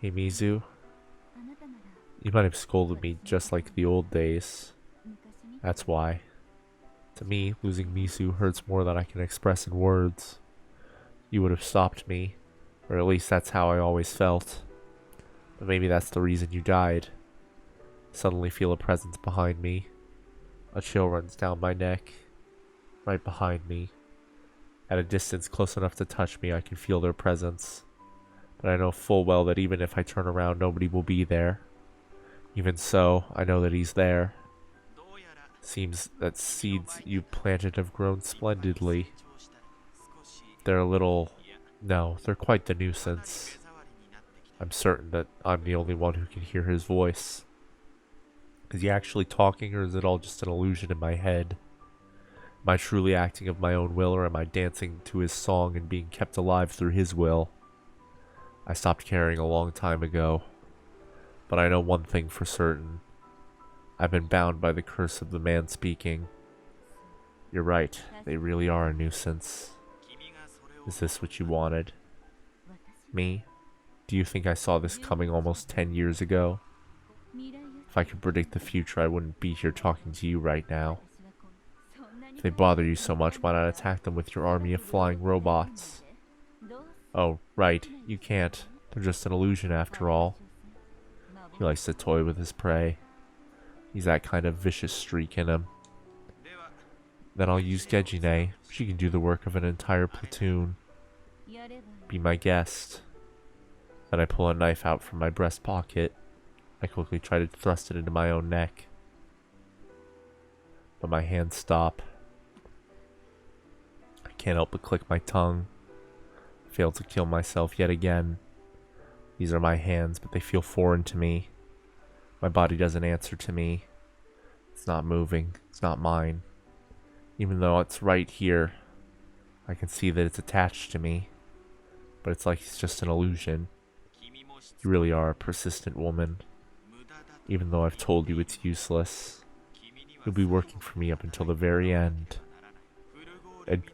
Hey Mizu, you might have scolded me just like the old days. That's why. To me, losing Mizu hurts more than I can express in words. You would have stopped me, or at least that's how I always felt. But maybe that's the reason you died. Suddenly feel a presence behind me. A chill runs down my neck. Right behind me. At a distance close enough to touch me, I can feel their presence. But I know full well that even if I turn around, nobody will be there. Even so, I know that he's there. Seems that seeds you planted have grown splendidly. They're a little... No, they're quite the nuisance. I'm certain that I'm the only one who can hear his voice. Is he actually talking, or is it all just an illusion in my head? Am I truly acting of my own will, or am I dancing to his song and being kept alive through his will? I stopped caring a long time ago. But I know one thing for certain. I've been bound by the curse of the man speaking. You're right, they really are a nuisance. Is this what you wanted? Me? Do you think I saw this coming almost 10 years ago? If I could predict the future, I wouldn't be here talking to you right now. If they bother you so much, why not attack them with your army of flying robots? Oh, right, you can't. They're just an illusion after all. He likes to toy with his prey. He's that kind of vicious streak in him. Then I'll use Gejine. She can do the work of an entire platoon. Be my guest. Then I pull a knife out from my breast pocket. I quickly try to thrust it into my own neck. But my hands stop. I can't help but click my tongue. I fail to kill myself yet again. These are my hands, but they feel foreign to me. My body doesn't answer to me. It's not moving. It's not mine. Even though it's right here, I can see that it's attached to me. But it's like it's just an illusion. You really are a persistent woman. Even though I've told you it's useless. You'll be working for me up until the very end. It'd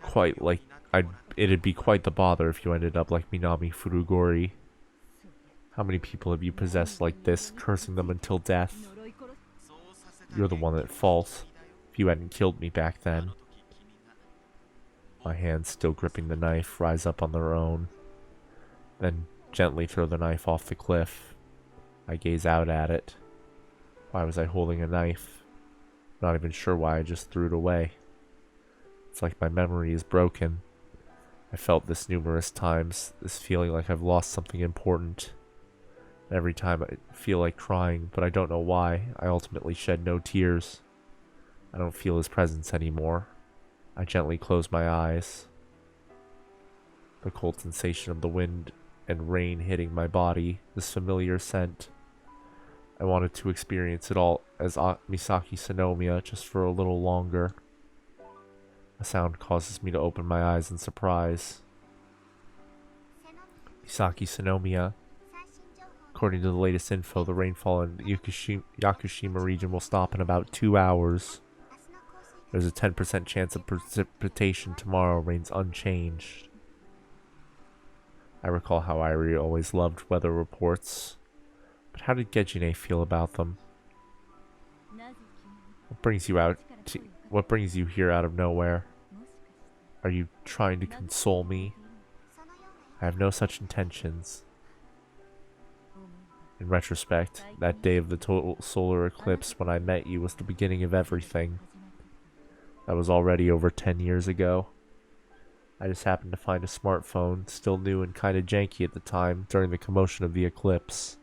be quite the bother if you ended up like Minami Furugori. How many people have you possessed like this, cursing them until death? You're the one at fault. If you hadn't killed me back then. My hands, still gripping the knife, rise up on their own. Then gently throw the knife off the cliff. I gaze out at it. Why was I holding a knife? Not even sure why I just threw it away. It's like my memory is broken. I felt this numerous times, this feeling like I've lost something important. Every time I feel like crying, but I don't know why, I ultimately shed no tears. I don't feel his presence anymore. I gently close my eyes. The cold sensation of the wind and rain hitting my body, this familiar scent. I wanted to experience it all as Misaki Sonomiya just for a little longer. A sound causes me to open my eyes in surprise. Misaki Sonomiya. According to the latest info, the rainfall in the Yakushima region will stop in about 2 hours. There's a 10% chance of precipitation tomorrow, rains unchanged. I recall how Irie always loved weather reports. But how did Gejine feel about them? What brings you what brings you here out of nowhere? Are you trying to console me? I have no such intentions. In retrospect, that day of the total solar eclipse when I met you was the beginning of everything. That was already over 10 years ago. I just happened to find a smartphone, still new and kinda janky at the time, during the commotion of the eclipse.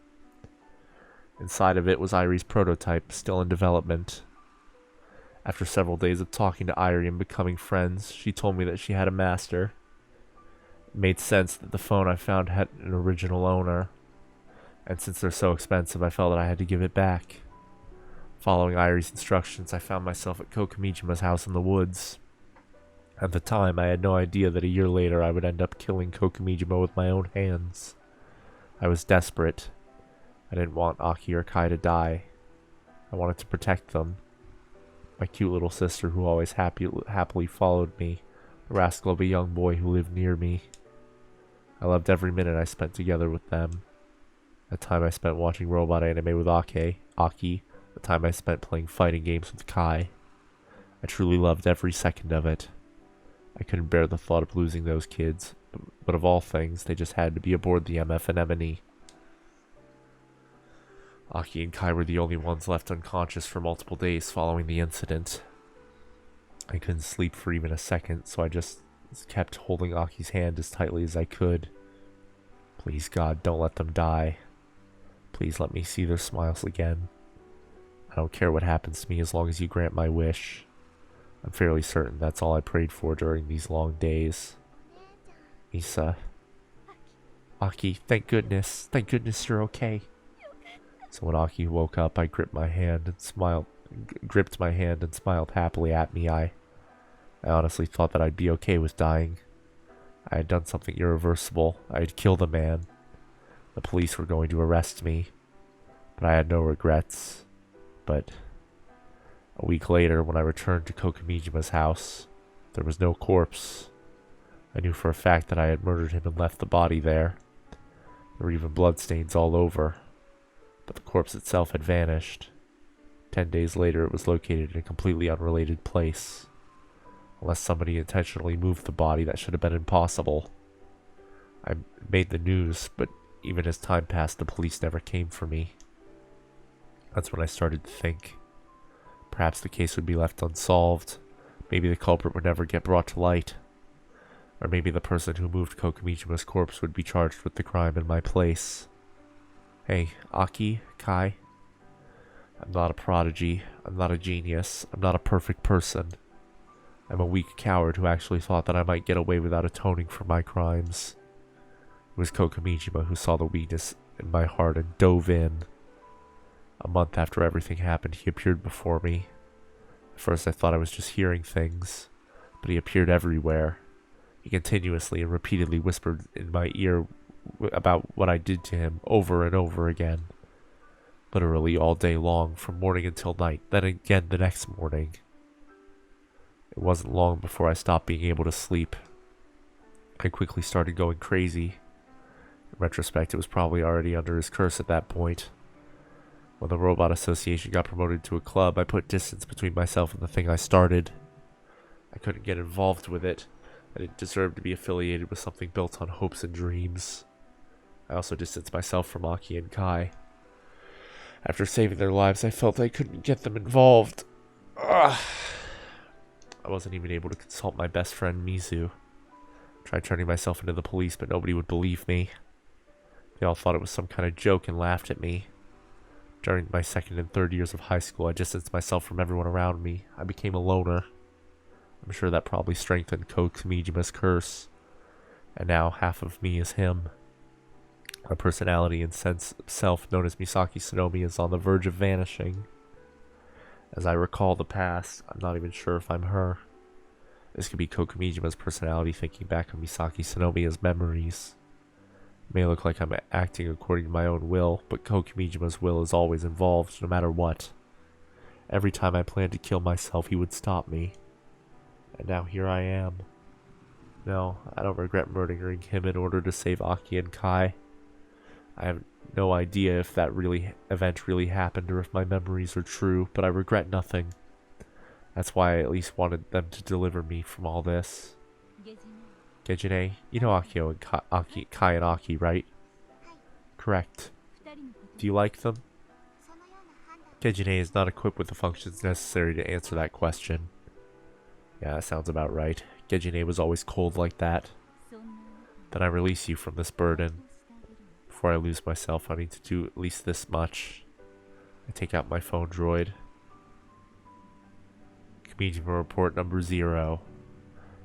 Inside of it was Irie's prototype, still in development. After several days of talking to Irie and becoming friends, she told me that she had a master. It made sense that the phone I found had an original owner, and since they're so expensive, I felt that I had to give it back. Following Irie's instructions, I found myself at Kokamijima's house in the woods. At the time, I had no idea that a year later I would end up killing Kokamijima with my own hands. I was desperate. I didn't want Aki or Kai to die. I wanted to protect them. My cute little sister who always happily followed me, the rascal of a young boy who lived near me. I loved every minute I spent together with them. The time I spent watching robot anime with Aki, the time I spent playing fighting games with Kai. I truly loved every second of it. I couldn't bear the thought of losing those kids, but of all things, they just had to be aboard the MF Anemone. Aki and Kai were the only ones left unconscious for multiple days following the incident. I couldn't sleep for even a second, so I just kept holding Aki's hand as tightly as I could. Please, God, don't let them die. Please let me see their smiles again. I don't care what happens to me as long as you grant my wish. I'm fairly certain that's all I prayed for during these long days. Misa. Aki, thank goodness you're okay. So when Aki woke up, I gripped my hand and smiled happily at me. I honestly thought that I'd be okay with dying. I had done something irreversible. I had killed a man. The police were going to arrest me, but I had no regrets. But a week later, when I returned to Kokamijima's house, there was no corpse. I knew for a fact that I had murdered him and left the body there. There were even bloodstains all over, but the corpse itself had vanished. 10 days later, it was located in a completely unrelated place. Unless somebody intentionally moved the body, that should have been impossible. I made the news, but even as time passed, the police never came for me. That's when I started to think. Perhaps the case would be left unsolved. Maybe the culprit would never get brought to light. Or maybe the person who moved Kokamijima's corpse would be charged with the crime in my place. Hey, Aki, Kai. I'm not a prodigy. I'm not a genius. I'm not a perfect person. I'm a weak coward who actually thought that I might get away without atoning for my crimes. It was Kokamijima who saw the weakness in my heart and dove in. A month after everything happened, he appeared before me. At first I thought I was just hearing things, but he appeared everywhere. He continuously and repeatedly whispered in my ear about what I did to him over and over again. Literally all day long, from morning until night, then again the next morning. It wasn't long before I stopped being able to sleep. I quickly started going crazy. In retrospect, it was probably already under his curse at that point. When the Robot Association got promoted to a club, I put distance between myself and the thing I started. I couldn't get involved with it. I didn't deserve to be affiliated with something built on hopes and dreams. I also distanced myself from Aki and Kai. After saving their lives, I felt I couldn't get them involved. Ugh. I wasn't even able to consult my best friend Mizu. Tried turning myself into the police, but nobody would believe me. They all thought it was some kind of joke and laughed at me. During my second and third years of high school, I distanced myself from everyone around me. I became a loner. I'm sure that probably strengthened Kokamijima's curse. And now half of me is him. My personality and sense of self, known as Misaki Sonomi, is on the verge of vanishing. As I recall the past, I'm not even sure if I'm her. This could be Kokamijima's personality thinking back on Misaki Sonomi as memories. It may look like I'm acting according to my own will, but Kokamijima's will is always involved, no matter what. Every time I planned to kill myself, he would stop me. And now here I am. No, I don't regret murdering him in order to save Aki and Kai. I have no idea if that event really happened or if my memories are true, but I regret nothing. That's why I at least wanted them to deliver me from all this. Gejine, you know Akio and Kai and Aki, right? Correct. Do you like them? Gejine is not equipped with the functions necessary to answer that question. Yeah, that sounds about right. Gejine was always cold like that. Then I release you from this burden. Before I lose myself, I need to do at least this much. I take out my phone droid. Comedian report number 0.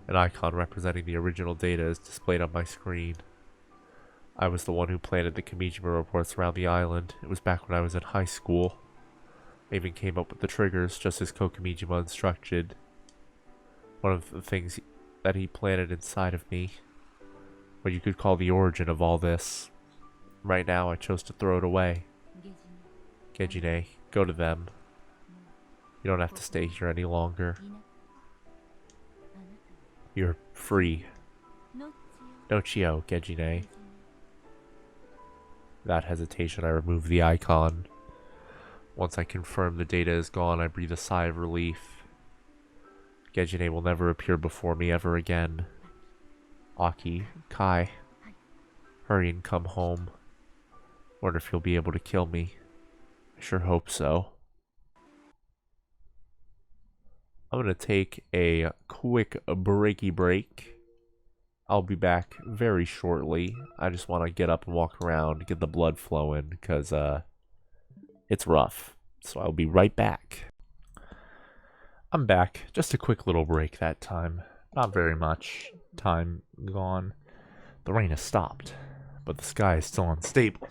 An icon representing the original data is displayed on my screen. I was the one who planted the Kamijima reports around the island. It was back when I was in high school. I even came up with the triggers, just as Kokamijima instructed. One of the things that he planted inside of me. What you could call the origin of all this. Right now, I chose to throw it away. Gejine, go to them. You don't have to stay here any longer. You're free. Nochio, Gejine. Without hesitation, I remove the icon. Once I confirm the data is gone, I breathe a sigh of relief. Gejine will never appear before me ever again. Aki, Kai, hurry and come home. Wonder if you'll be able to kill me. I sure hope so. I'm gonna take a quick breaky break. I'll be back very shortly. I just want to get up and walk around, get the blood flowing, because it's rough. So I'll be right back. I'm back. Just a quick little break that time. Not very much time gone. The rain has stopped, but the sky is still unstable.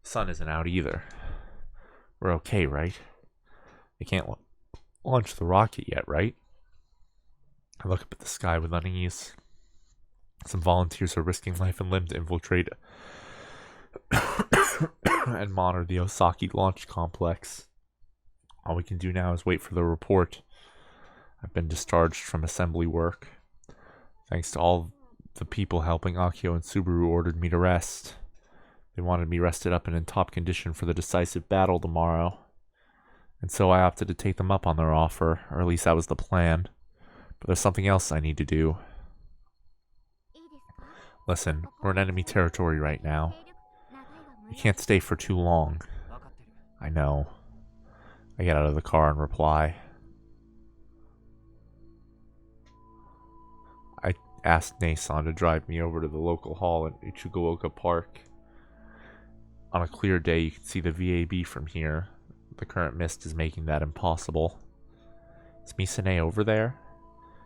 The sun isn't out either. We're okay, right? They can't launch the rocket yet, right? I look up at the sky with unease. Some volunteers are risking life and limb to infiltrate and monitor the Osaki launch complex. All we can do now is wait for the report. I've been discharged from assembly work. Thanks to all the people helping, Akio and Subaru ordered me to rest. They wanted me rested up and in top condition for the decisive battle tomorrow. And so I opted to take them up on their offer, or at least that was the plan. But there's something else I need to do. Listen, we're in enemy territory right now. We can't stay for too long. I know. I get out of the car and reply. I asked Nason to drive me over to the local hall in Ichigaoka Park. On a clear day, you can see the VAB from here. The current mist is making that impossible. Is Misane over there?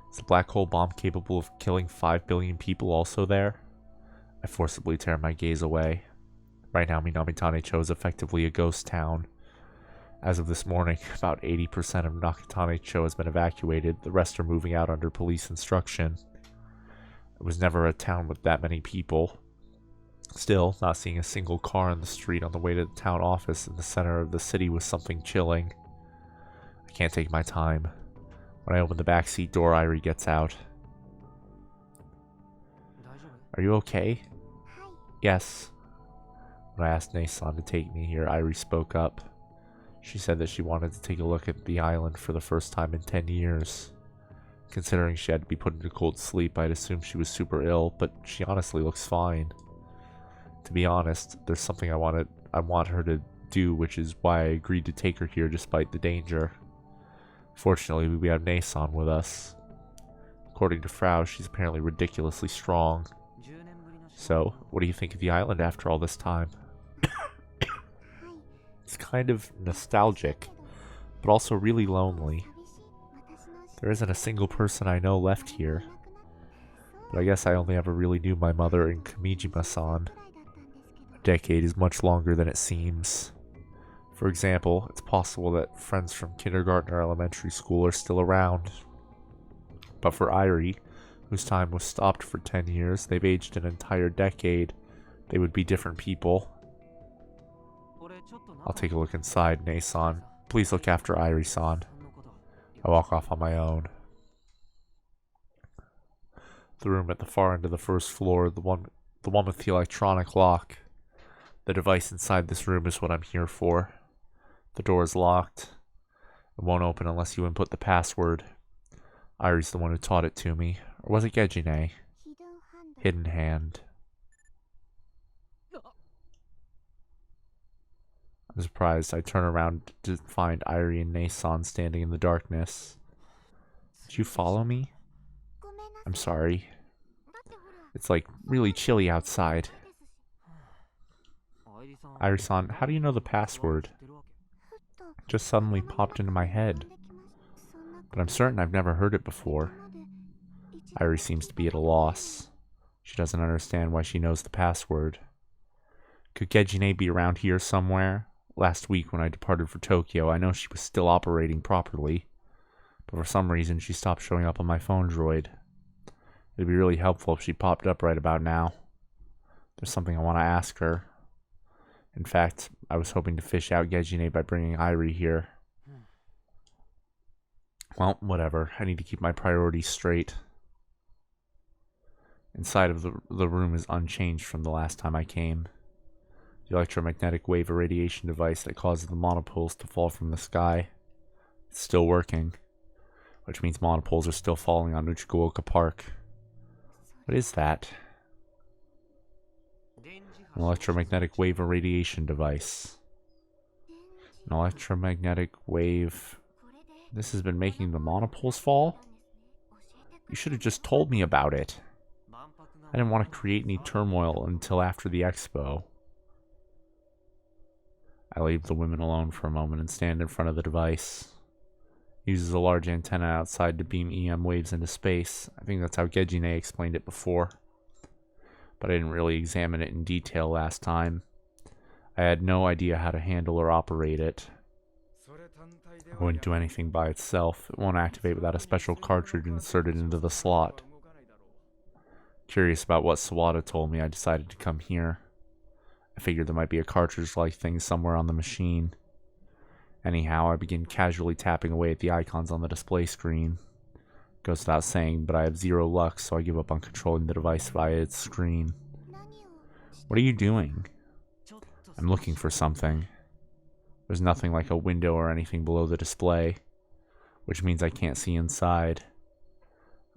Is the black hole bomb capable of killing 5 billion people also there? I forcibly tear my gaze away. Right now, Minamitane-cho is effectively a ghost town. As of this morning, about 80% of Nakatane-cho has been evacuated. The rest are moving out under police instruction. It was never a town with that many people. Still, not seeing a single car in the street on the way to the town office in the center of the city was something chilling. I can't take my time. When I open the backseat door, Irie gets out. Are you okay? Yes. When I asked Nason to take me here, Irie spoke up. She said that she wanted to take a look at the island for the first time in 10 years. Considering she had to be put into cold sleep, I'd assume she was super ill, but she honestly looks fine. To be honest, there's something I want her to do, which is why I agreed to take her here despite the danger. Fortunately, we have Nason with us. According to Frau, she's apparently ridiculously strong. So, what do you think of the island after all this time? It's kind of nostalgic, but also really lonely. There isn't a single person I know left here. But I guess I only ever really knew my mother and Kamijima-san. A decade is much longer than it seems. For example, it's possible that friends from kindergarten or elementary school are still around. But for Irie, whose time was stopped for 10 years, they've aged an entire decade. They would be different people. I'll take a look inside, Nason. Please look after Irie-san. I walk off on my own. The room at the far end of the first floor, the one with the electronic lock. The device inside this room is what I'm here for. The door is locked. It won't open unless you input the password. Irie's the one who taught it to me. Or was it Gejine? Hidden hand. I'm surprised. I turn around to find Irie and Nason standing in the darkness. Did you follow me? I'm sorry. It's like really chilly outside. Irie-san, how do you know the password? It just suddenly popped into my head. But I'm certain I've never heard it before. Irie seems to be at a loss. She doesn't understand why she knows the password. Could Gejine be around here somewhere? Last week when I departed for Tokyo, I know she was still operating properly, but for some reason she stopped showing up on my phone droid. It'd be really helpful if she popped up right about now. There's something I want to ask her. In fact, I was hoping to fish out Gejine by bringing Irie here. Well, whatever. I need to keep my priorities straight. Inside of the room is unchanged from the last time I came. The electromagnetic wave irradiation device that causes the monopoles to fall from the sky. It's still working, which means monopoles are still falling on Uchikuoka Park. What is that? An electromagnetic wave irradiation device. An electromagnetic wave. This has been making the monopoles fall? You should have just told me about it. I didn't want to create any turmoil until after the expo. I leave the women alone for a moment and stand in front of the device. It uses a large antenna outside to beam EM waves into space. I think that's how Gejine explained it before. But I didn't really examine it in detail last time. I had no idea how to handle or operate it. It wouldn't do anything by itself. It won't activate without a special cartridge inserted into the slot. Curious about what Sawada told me, I decided to come here. I figured there might be a cartridge-like thing somewhere on the machine. Anyhow, I begin casually tapping away at the icons on the display screen. Goes without saying, but I have zero luck, so I give up on controlling the device via its screen. What are you doing? I'm looking for something. There's nothing like a window or anything below the display, which means I can't see inside.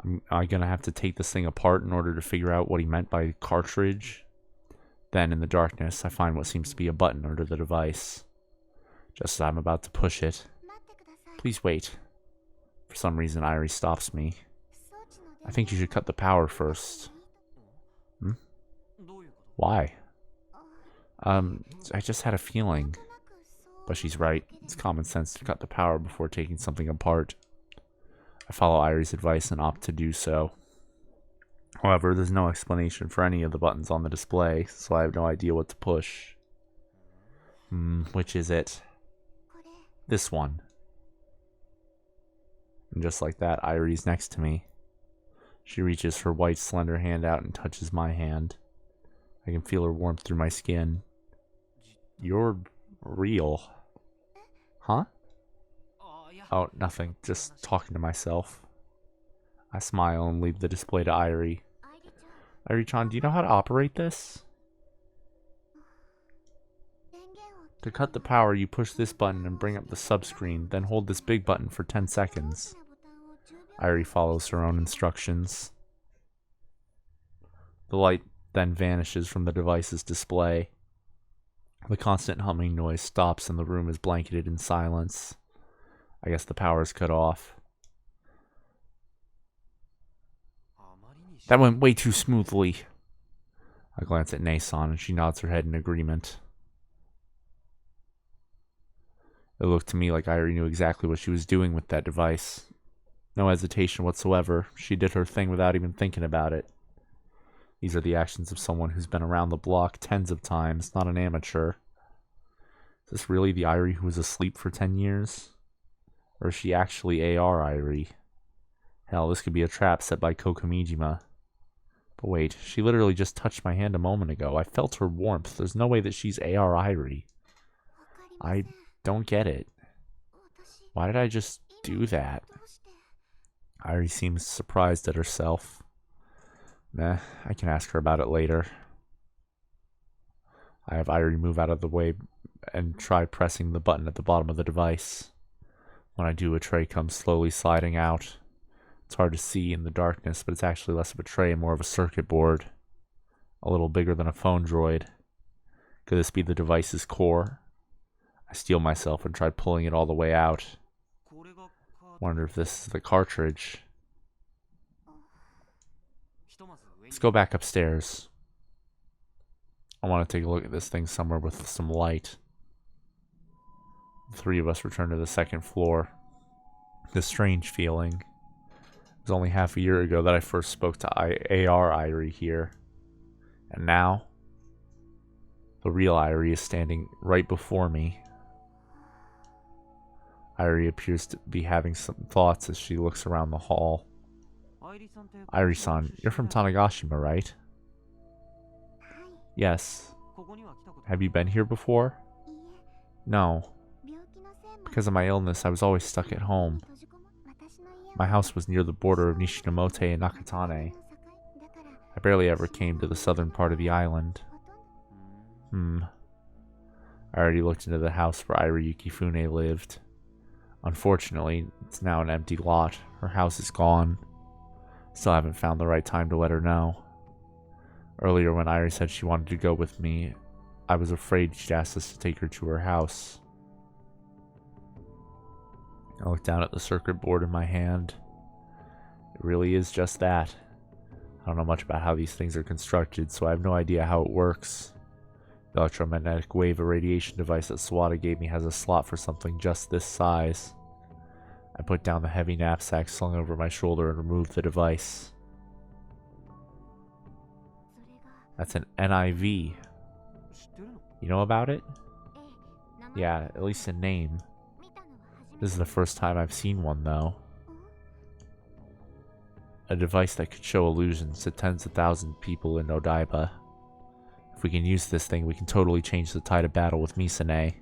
Am I gonna have to take this thing apart in order to figure out what he meant by cartridge? Then, in the darkness, I find what seems to be a button under the device. Just as I'm about to push it. Please wait. For some reason, Irie stops me. I think you should cut the power first. Why? I just had a feeling. But she's right. It's common sense to cut the power before taking something apart. I follow Irie's advice and opt to do so. However, there's no explanation for any of the buttons on the display, so I have no idea what to push. Which is it? This one. And just like that, Irie's next to me. She reaches her white, slender hand out and touches my hand. I can feel her warmth through my skin. You're real. Huh? Oh, nothing. Just talking to myself. I smile and leave the display to Irie. Irie-chan, do you know how to operate this? To cut the power, you push this button and bring up the subscreen, then hold this big button for 10 seconds. Irie follows her own instructions. The light then vanishes from the device's display. The constant humming noise stops and the room is blanketed in silence. I guess the power is cut off. That went way too smoothly. I glance at Nason and she nods her head in agreement. It looked to me like Irie knew exactly what she was doing with that device. No hesitation whatsoever. She did her thing without even thinking about it. These are the actions of someone who's been around the block tens of times, not an amateur. Is this really the Irie who was asleep for 10 years? Or is she actually AR Irie? Hell, this could be a trap set by Kokomijima. But wait, she literally just touched my hand a moment ago. I felt her warmth. There's no way that she's AR Irie. I don't get it. Why did I just do that? Irie seems surprised at herself. Meh, I can ask her about it later. I have Irie move out of the way and try pressing the button at the bottom of the device. When I do, a tray comes slowly sliding out. It's hard to see in the darkness, but it's actually less of a tray and more of a circuit board. A little bigger than a phone droid. Could this be the device's core? I steel myself and try pulling it all the way out. Wonder if this is the cartridge. Let's go back upstairs. I want to take a look at this thing somewhere with some light. The three of us return to the second floor. This strange feeling. It was only half a year ago that I first spoke to AR Irie here. And now, the real Irie is standing right before me. Irie appears to be having some thoughts as she looks around the hall. Irie-san, you're from Tanegashima, right? Yes. Have you been here before? No. Because of my illness, I was always stuck at home. My house was near the border of Nishinomote and Nakatane. I barely ever came to the southern part of the island. I already looked into the house where Irie Yukifune lived. Unfortunately, it's now an empty lot. Her house is gone. Still haven't found the right time to let her know. Earlier when Irie said she wanted to go with me, I was afraid she'd ask us to take her to her house. I looked down at the circuit board in my hand. It really is just that. I don't know much about how these things are constructed, so I have no idea how it works. The electromagnetic wave irradiation device that Sawada gave me has a slot for something just this size. I put down the heavy knapsack slung over my shoulder and removed the device. That's an NIV. You know about it? Yeah, at least in name. This is the first time I've seen one, though. A device that could show illusions to tens of thousands of people in Odaiba. If we can use this thing, we can totally change the tide of battle with Misane.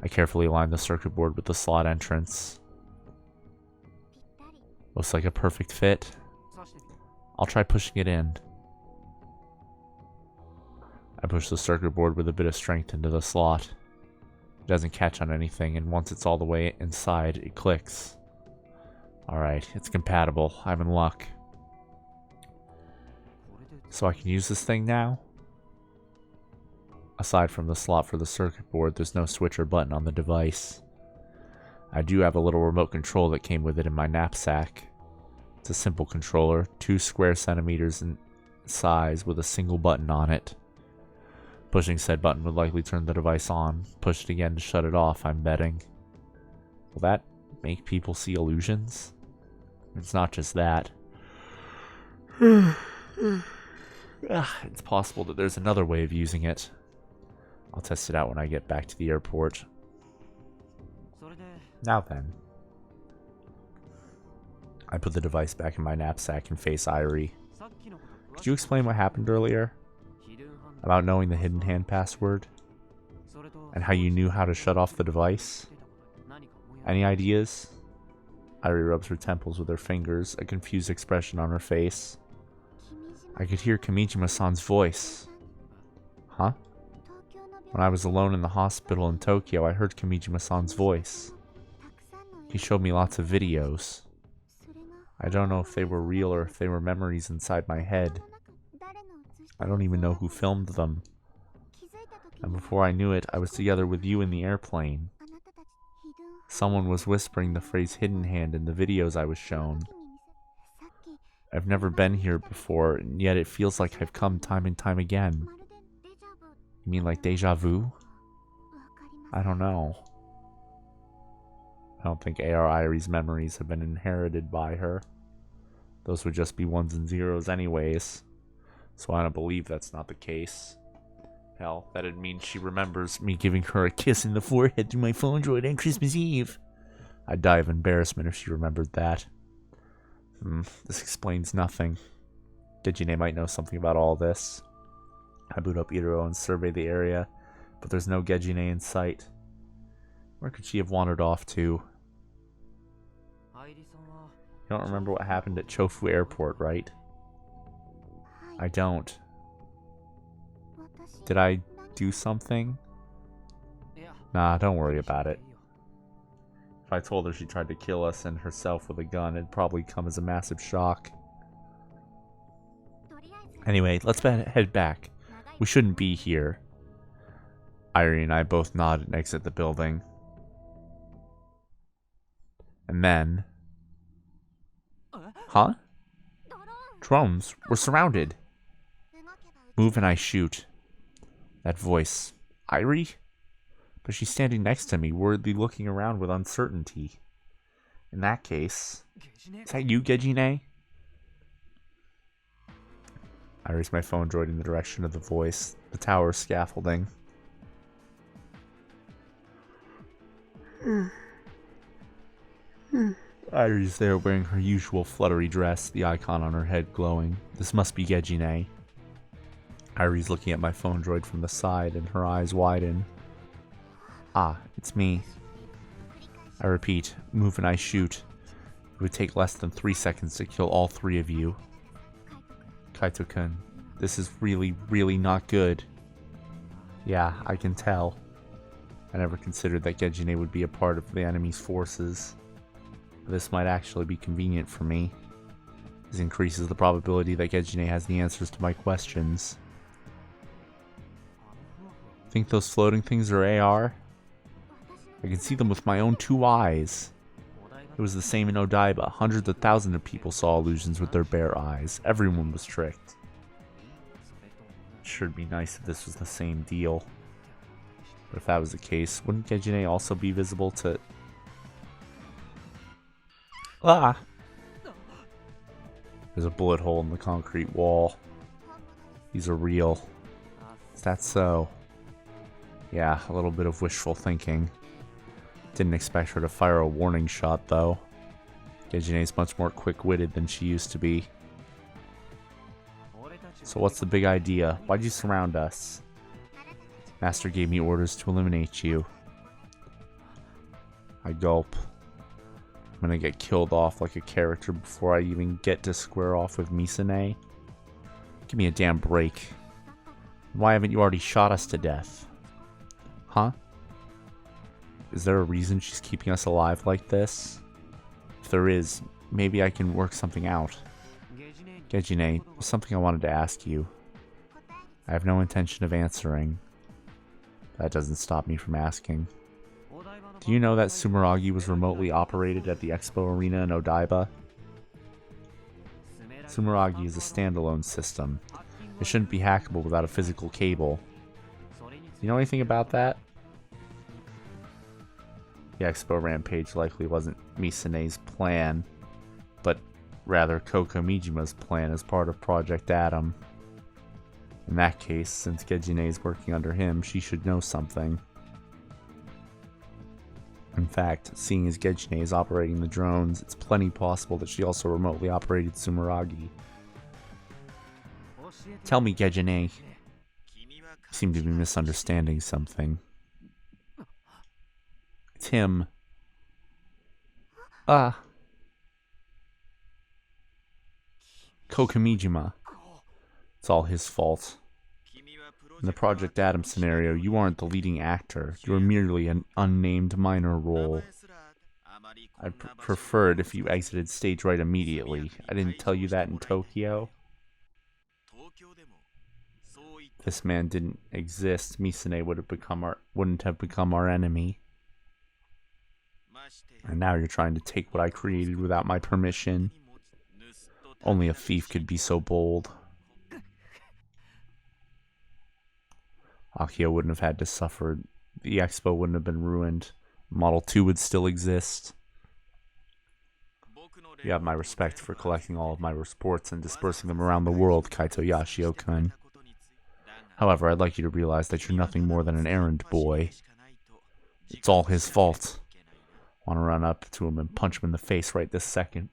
I carefully aligned the circuit board with the slot entrance. Looks like a perfect fit. I'll try pushing it in. I push the circuit board with a bit of strength into the slot. It doesn't catch on anything, and once it's all the way inside, it clicks. Alright, it's compatible. I'm in luck. So I can use this thing now? Aside from the slot for the circuit board, there's no switch or button on the device. I do have a little remote control that came with it in my knapsack. It's a simple controller, 2 square centimeters in size with a single button on it. Pushing said button would likely turn the device on. Push it again to shut it off, I'm betting. Will that make people see illusions? It's not just that. It's possible that there's another way of using it. I'll test it out when I get back to the airport. Now then. I put the device back in my knapsack and face Irie. Could you explain what happened earlier? About knowing the hidden hand password? And how you knew how to shut off the device? Any ideas? Irie rubs her temples with her fingers, a confused expression on her face. I could hear Kamijima-san's voice. Huh? When I was alone in the hospital in Tokyo, I heard Kamijima-san's voice. He showed me lots of videos. I don't know if they were real or if they were memories inside my head. I don't even know who filmed them. And before I knew it, I was together with you in the airplane. Someone was whispering the phrase hidden hand in the videos I was shown. I've never been here before, and yet it feels like I've come time and time again. You mean like deja vu? I don't know. I don't think AR Irie's memories have been inherited by her. Those would just be ones and zeros anyways. So I don't believe that's not the case. Hell, that'd mean she remembers me giving her a kiss in the forehead through my phone droid on Christmas Eve. I'd die of embarrassment if she remembered that. This explains nothing. Gejine might know something about all this. I boot up Iro and survey the area, but there's no Gejine in sight. Where could she have wandered off to? You don't remember what happened at Chofu Airport, right? I don't. Did I do something? Nah, don't worry about it. If I told her she tried to kill us and herself with a gun, it'd probably come as a massive shock. Anyway, let's head back. We shouldn't be here. Irie and I both nod and exit the building. And then... Huh? Drones. We're surrounded. Move and I shoot. That voice. Irie? But she's standing next to me, worriedly looking around with uncertainty. In that case... Is that you, Gejine? I raise my phone droid in the direction of the voice. The tower scaffolding. Irie's there wearing her usual fluttery dress, the icon on her head glowing. This must be Gejine. Irie's looking at my phone droid from the side and her eyes widen. Ah, it's me. I repeat, move and I shoot. It would take less than 3 seconds to kill all 3 of you. Kaito-kun, this is really, really not good. Yeah, I can tell. I never considered that Gejine would be a part of the enemy's forces. This might actually be convenient for me. This increases the probability that Gejine has the answers to my questions. Think those floating things are AR? I can see them with my own 2 eyes. It was the same in Odaiba. Hundreds of thousands of people saw illusions with their bare eyes. Everyone was tricked. It sure would be nice if this was the same deal. But if that was the case, wouldn't Gejine also be visible to... Ah! There's a bullet hole in the concrete wall. These are real. Is that so? Yeah, a little bit of wishful thinking. Didn't expect her to fire a warning shot, though. Gejine's much more quick-witted than she used to be. So what's the big idea? Why'd you surround us? Master gave me orders to eliminate you. I gulp. I'm gonna get killed off like a character before I even get to square off with Misane. Give me a damn break. Why haven't you already shot us to death? Huh? Is there a reason she's keeping us alive like this? If there is, maybe I can work something out. Gejine, there's something I wanted to ask you. I have no intention of answering. That doesn't stop me from asking. Do you know that Sumeragi was remotely operated at the Expo Arena in Odaiba? Sumeragi is a standalone system. It shouldn't be hackable without a physical cable. You know anything about that? The Expo Rampage likely wasn't Misane's plan, but rather Koko Mijima's plan as part of Project Adam. In that case, since Gejine is working under him, she should know something. In fact, seeing as Gejine is operating the drones, it's plenty possible that she also remotely operated Sumeragi. Tell me, Gejine. You seem to be misunderstanding something. It's him. Kokamijima. It's all his fault. In the Project Adam scenario, you aren't the leading actor. You are merely an unnamed minor role. I'd prefer it if you exited stage right immediately. I didn't tell you that in Tokyo. If this man didn't exist, Misane wouldn't have become our enemy. And now you're trying to take what I created without my permission. Only a thief could be so bold. Akio wouldn't have had to suffer. The expo wouldn't have been ruined. Model 2 would still exist. You have my respect for collecting all of my reports and dispersing them around the world, Kaito Yashio-kun. However, I'd like you to realize that you're nothing more than an errand boy. It's all his fault. I want to run up to him and punch him in the face right this second.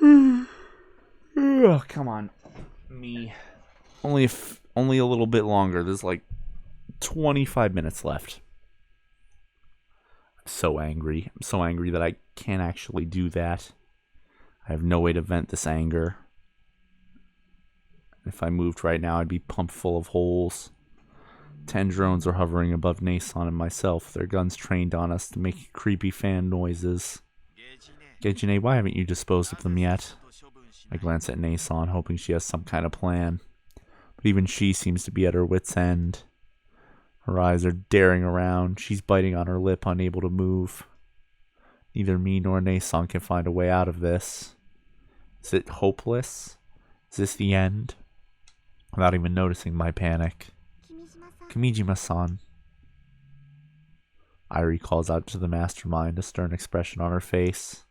Oh, come on. Me. Only a little bit longer. There's like 25 minutes left. I'm so angry. I'm so angry that I can't actually do that. I have no way to vent this anger. If I moved right now, I'd be pumped full of holes. 10 drones are hovering above Nason and myself, their guns trained on us to make creepy fan noises. Gejine, why haven't you disposed of them yet? I glance at Nason, hoping she has some kind of plan. But even she seems to be at her wit's end. Her eyes are daring around. She's biting on her lip, unable to move. Neither me nor Nason can find a way out of this. Is it hopeless? Is this the end? Without even noticing my panic. Kimijima-san. Irie calls out to the mastermind, a stern expression on her face.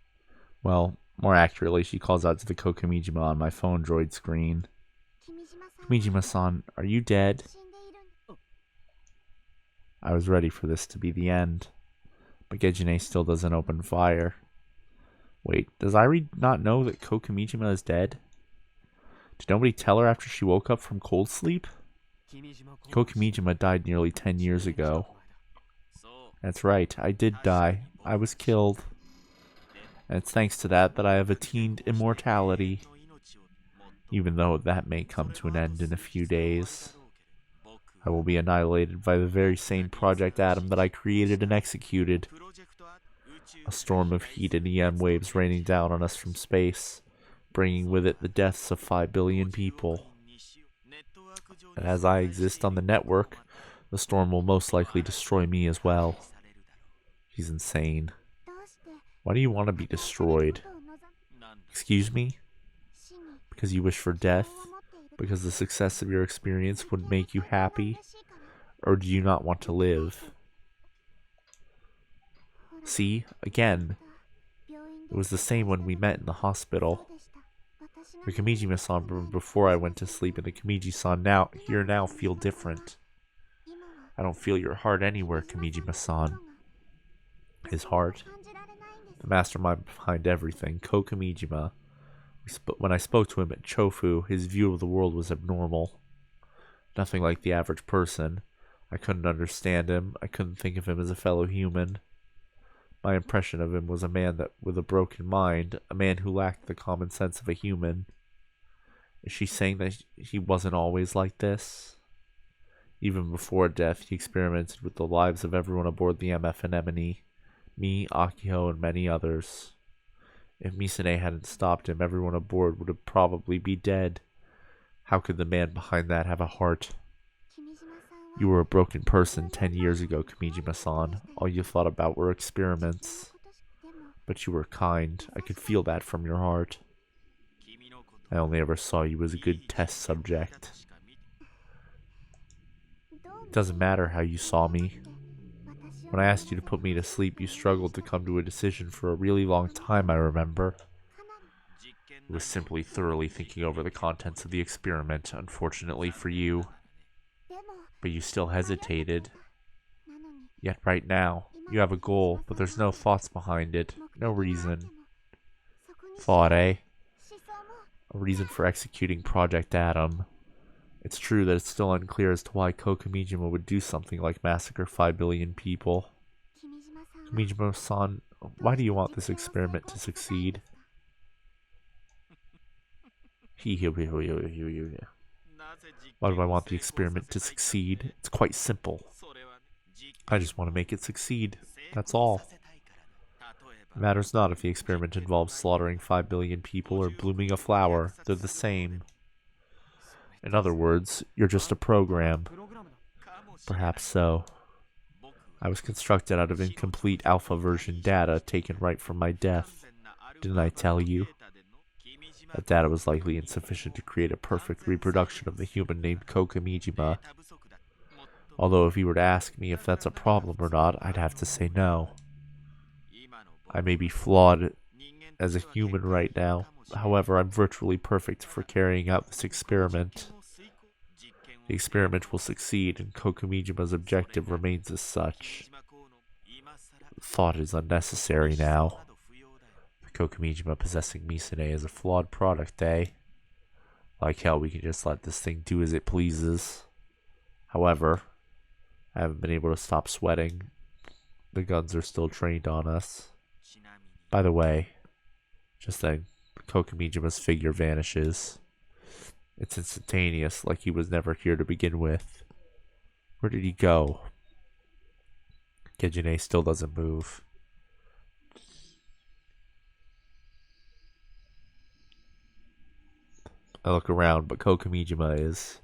Well, more accurately, she calls out to the Kokumijima on my phone droid screen. Kimijima-san, are you dead? I was ready for this to be the end. But Gejine still doesn't open fire. Wait, does Irie not know that Kokumijima is dead? Did nobody tell her after she woke up from cold sleep? Kokumijima died nearly 10 years ago. That's right, I did die. I was killed. And it's thanks to that I have attained immortality. Even though that may come to an end in a few days. I will be annihilated by the very same Project Atom that I created and executed. A storm of heat and EM waves raining down on us from space, bringing with it the deaths of 5 billion people. And as I exist on the network, the storm will most likely destroy me as well. He's insane. Why do you want to be destroyed? Excuse me? Because you wish for death? Because the success of your experience would make you happy? Or do you not want to live? See? Again. It was the same when we met in the hospital. The Kimijima-san before I went to sleep and the Kimiji-san now feel different. I don't feel your heart anywhere, Kimijima-san. His heart? The mastermind behind everything, Kokumijima. When I spoke to him at Chofu, his view of the world was abnormal. Nothing like the average person. I couldn't understand him. I couldn't think of him as a fellow human. My impression of him was a man with a broken mind, a man who lacked the common sense of a human. Is she saying that he wasn't always like this? Even before death, he experimented with the lives of everyone aboard the MF Anemone. Me, Akiho, and many others. If Misane hadn't stopped him, everyone aboard would probably be dead. How could the man behind that have a heart? You were a broken person 10 years ago, Kimijima-san. All you thought about were experiments. But you were kind. I could feel that from your heart. I only ever saw you as a good test subject. It doesn't matter how you saw me. When I asked you to put me to sleep, you struggled to come to a decision for a really long time, I remember. It was simply thoroughly thinking over the contents of the experiment, unfortunately for you. But you still hesitated. Yet right now, you have a goal, but there's no thoughts behind it. No reason. Thought, eh? A reason for executing Project Atom. It's true that it's still unclear as to why Kokumijima would do something like massacre 5 billion people. Kimijima-san, why do you want this experiment to succeed? Why do I want the experiment to succeed? It's quite simple. I just want to make it succeed. That's all. It matters not if the experiment involves slaughtering 5 billion people or blooming a flower. They're the same. In other words, you're just a program. Perhaps so. I was constructed out of incomplete alpha version data taken right from my death. Didn't I tell you? That data was likely insufficient to create a perfect reproduction of the human named Kokumijima. Although if you were to ask me if that's a problem or not, I'd have to say no. I may be flawed as a human right now. However, I'm virtually perfect for carrying out this experiment. The experiment will succeed, and Kokumijima's objective remains as such. Thought is unnecessary now. Kokumijima possessing Misane is a flawed product, eh? Like hell, we can just let this thing do as it pleases. However, I haven't been able to stop sweating. The guns are still trained on us. By the way, just then, Kokumijima's figure vanishes. It's instantaneous, like he was never here to begin with. Where did he go? Gejine still doesn't move. I look around, but Kokomijima is.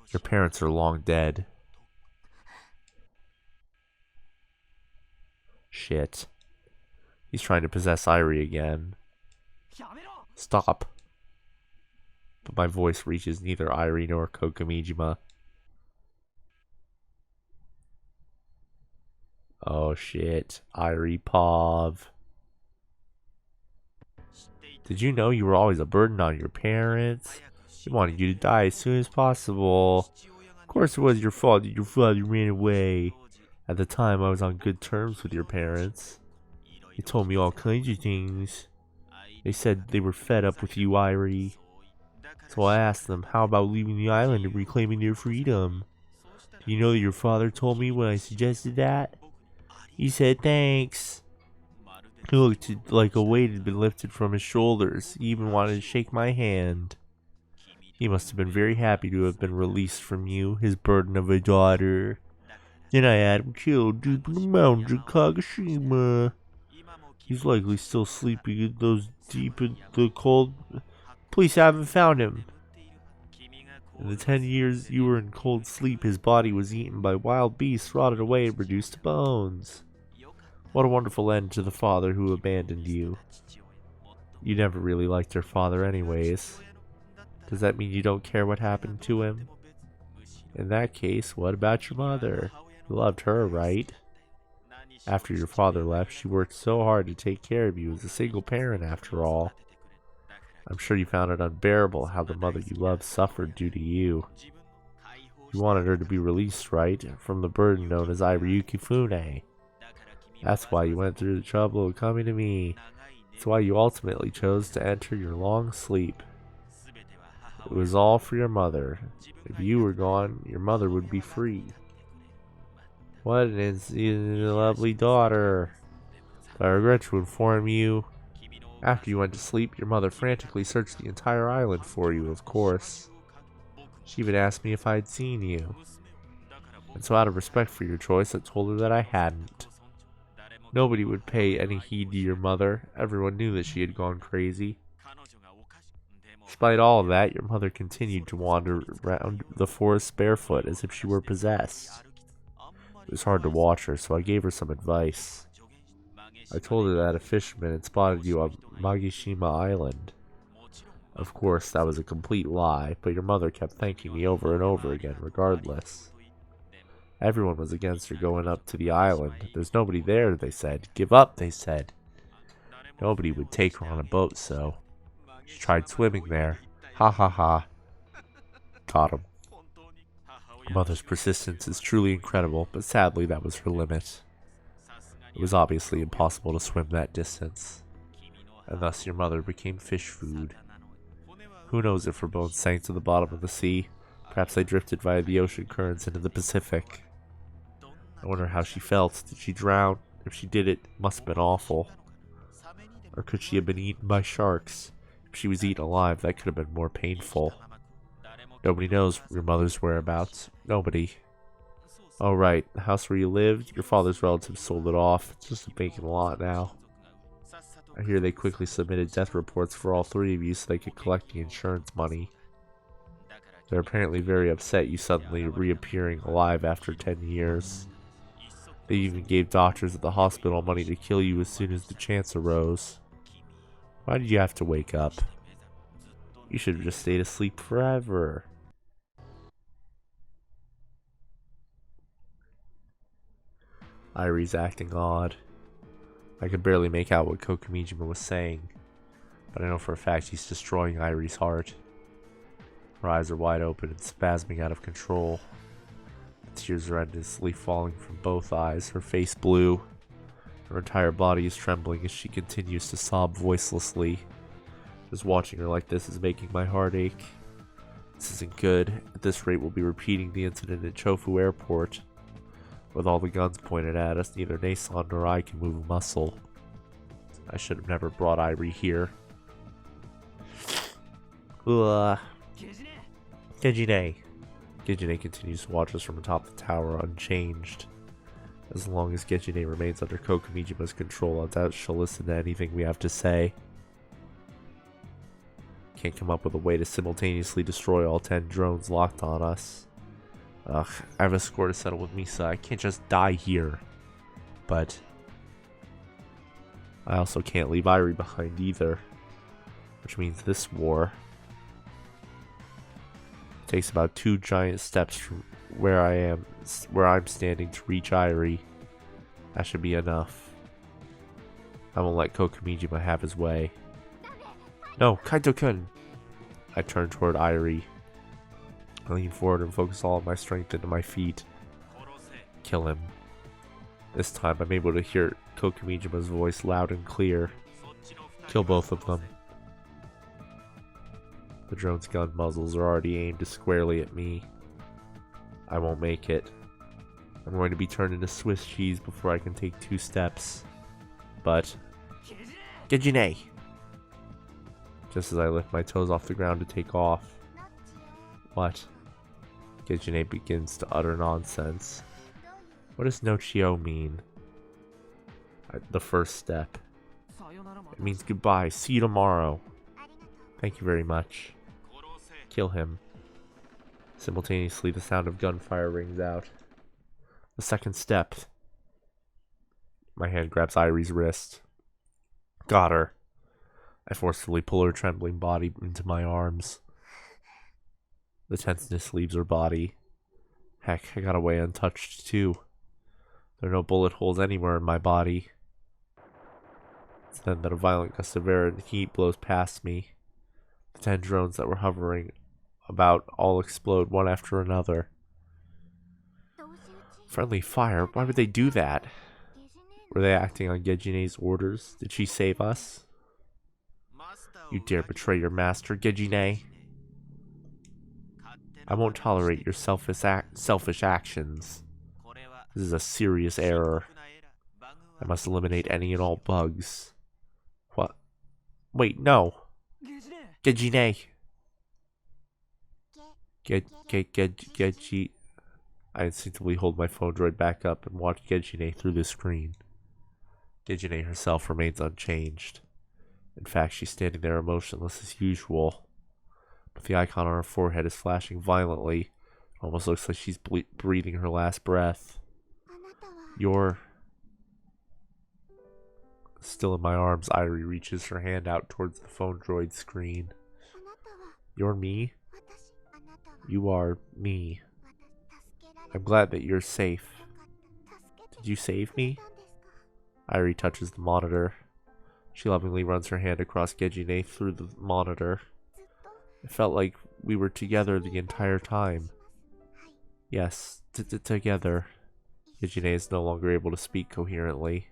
Your parents are long dead. Shit. He's trying to possess Irie again. Stop. But my voice reaches neither Irie nor Kokomijima. Oh shit. Irie Pov. Did you know you were always a burden on your parents? They wanted you to die as soon as possible. Of course it was your fault that your father ran away. At the time I was on good terms with your parents. They told me all kinds of things. They said they were fed up with you, Irie. So I asked them, how about leaving the island and reclaiming their freedom? Do you know that your father told me when I suggested that? He said thanks. He looked like a weight had been lifted from his shoulders. He even wanted to shake my hand. He must have been very happy to have been released from you, his burden of a daughter. Then I had him killed deep in the mountains of Kagoshima. He's likely still sleeping in those deep in the cold. Police haven't found him. In the 10 years you were in cold sleep, his body was eaten by wild beasts, rotted away, and reduced to bones. What a wonderful end to the father who abandoned you. You never really liked your father anyways. Does that mean you don't care what happened to him? In that case, what about your mother? You loved her, right? After your father left, she worked so hard to take care of you as a single parent after all. I'm sure you found it unbearable how the mother you loved suffered due to you. You wanted her to be released, right? From the burden known as Iryuki Fune. That's why you went through the trouble of coming to me. That's why you ultimately chose to enter your long sleep. It was all for your mother. If you were gone, your mother would be free. What an lovely daughter. But I regret to inform you. After you went to sleep, your mother frantically searched the entire island for you, of course. She even asked me if I had seen you. And so out of respect for your choice, I told her that I hadn't. Nobody would pay any heed to your mother. Everyone knew that she had gone crazy. Despite all of that, your mother continued to wander around the forest barefoot as if she were possessed. It was hard to watch her, so I gave her some advice. I told her that a fisherman had spotted you on Magishima Island. Of course, that was a complete lie, but your mother kept thanking me over and over again regardless. Everyone was against her going up to the island. There's nobody there, they said. Give up, they said. Nobody would take her on a boat, so she tried swimming there. Ha ha ha. Caught him. Your mother's persistence is truly incredible, but sadly that was her limit. It was obviously impossible to swim that distance, and thus your mother became fish food. Who knows if her bones sank to the bottom of the sea? Perhaps they drifted via the ocean currents into the Pacific. I wonder how she felt. Did she drown? If she did, it must have been awful. Or could she have been eaten by sharks? If she was eaten alive, that could have been more painful. Nobody knows your mother's whereabouts. Nobody. Oh right, the house where you lived, your father's relatives sold it off. It's just a vacant lot now. I hear they quickly submitted death reports for all three of you so they could collect the insurance money. They're apparently very upset you suddenly reappearing alive after 10 years. They even gave doctors at the hospital money to kill you as soon as the chance arose. Why did you have to wake up? You should have just stayed asleep forever. Irie's acting odd. I could barely make out what Kokomijima was saying, but I know for a fact he's destroying Irie's heart. Her eyes are wide open and spasming out of control. The tears are endlessly falling from both eyes, her face blue. Her entire body is trembling as she continues to sob voicelessly. Just watching her like this is making my heart ache. This isn't good. At this rate, we'll be repeating the incident at Chofu Airport. With all the guns pointed at us, neither Nason nor I can move a muscle. I should have never brought Irie here. Kejine. Gijine continues to watch us from atop the tower unchanged. As long as Gijine remains under Kokomijima's control, I doubt she'll listen to anything we have to say. Can't come up with a way to simultaneously destroy all 10 drones locked on us. Ugh, I have a score to settle with Misa. I can't just die here. But I also can't leave Irie behind either. Which means this war takes about 2 giant steps from where I'm standing to reach Irie. That should be enough. I won't let Kokomijima have his way. No, Kaito-kun! I turn toward Irie. I lean forward and focus all of my strength into my feet. Kill him. This time I'm able to hear Kokomijima's voice loud and clear. Kill both of them. The drone's gun muzzles are already aimed squarely at me. I won't make it. I'm going to be turned into Swiss cheese before I can take 2 steps. But Gijine! Just as I lift my toes off the ground to take off. What? Gijine begins to utter nonsense. What does no Chio mean? The first step. It means goodbye. See you tomorrow. Thank you very much. Kill him. Simultaneously, the sound of gunfire rings out. The second step. My hand grabs Irie's wrist. Got her. I forcefully pull her trembling body into my arms. The tenseness leaves her body. Heck, I got away untouched too. There are no bullet holes anywhere in my body. It's then that a violent gust of air and heat blows past me. The 10 drones that were hovering about all explode one after another. Friendly fire? Why would they do that? Were they acting on Gejine's orders? Did she save us? You dare betray your master, Gijine? I won't tolerate your selfish actions. This is a serious error. I must eliminate any and all bugs. What? Wait, no. Gijine. Geji. I instinctively hold my phone droid back up and watch Gijine through the screen. Gijine herself remains unchanged. In fact, she's standing there emotionless as usual. But the icon on her forehead is flashing violently. It almost looks like she's breathing her last breath. You're... Still in my arms, Irie reaches her hand out towards the phone droid screen. You're me? You are me. I'm glad that you're safe. Did you save me? Irie touches the monitor. She lovingly runs her hand across Gijine through the monitor. It felt like we were together the entire time. Yes, together. Gijine is no longer able to speak coherently.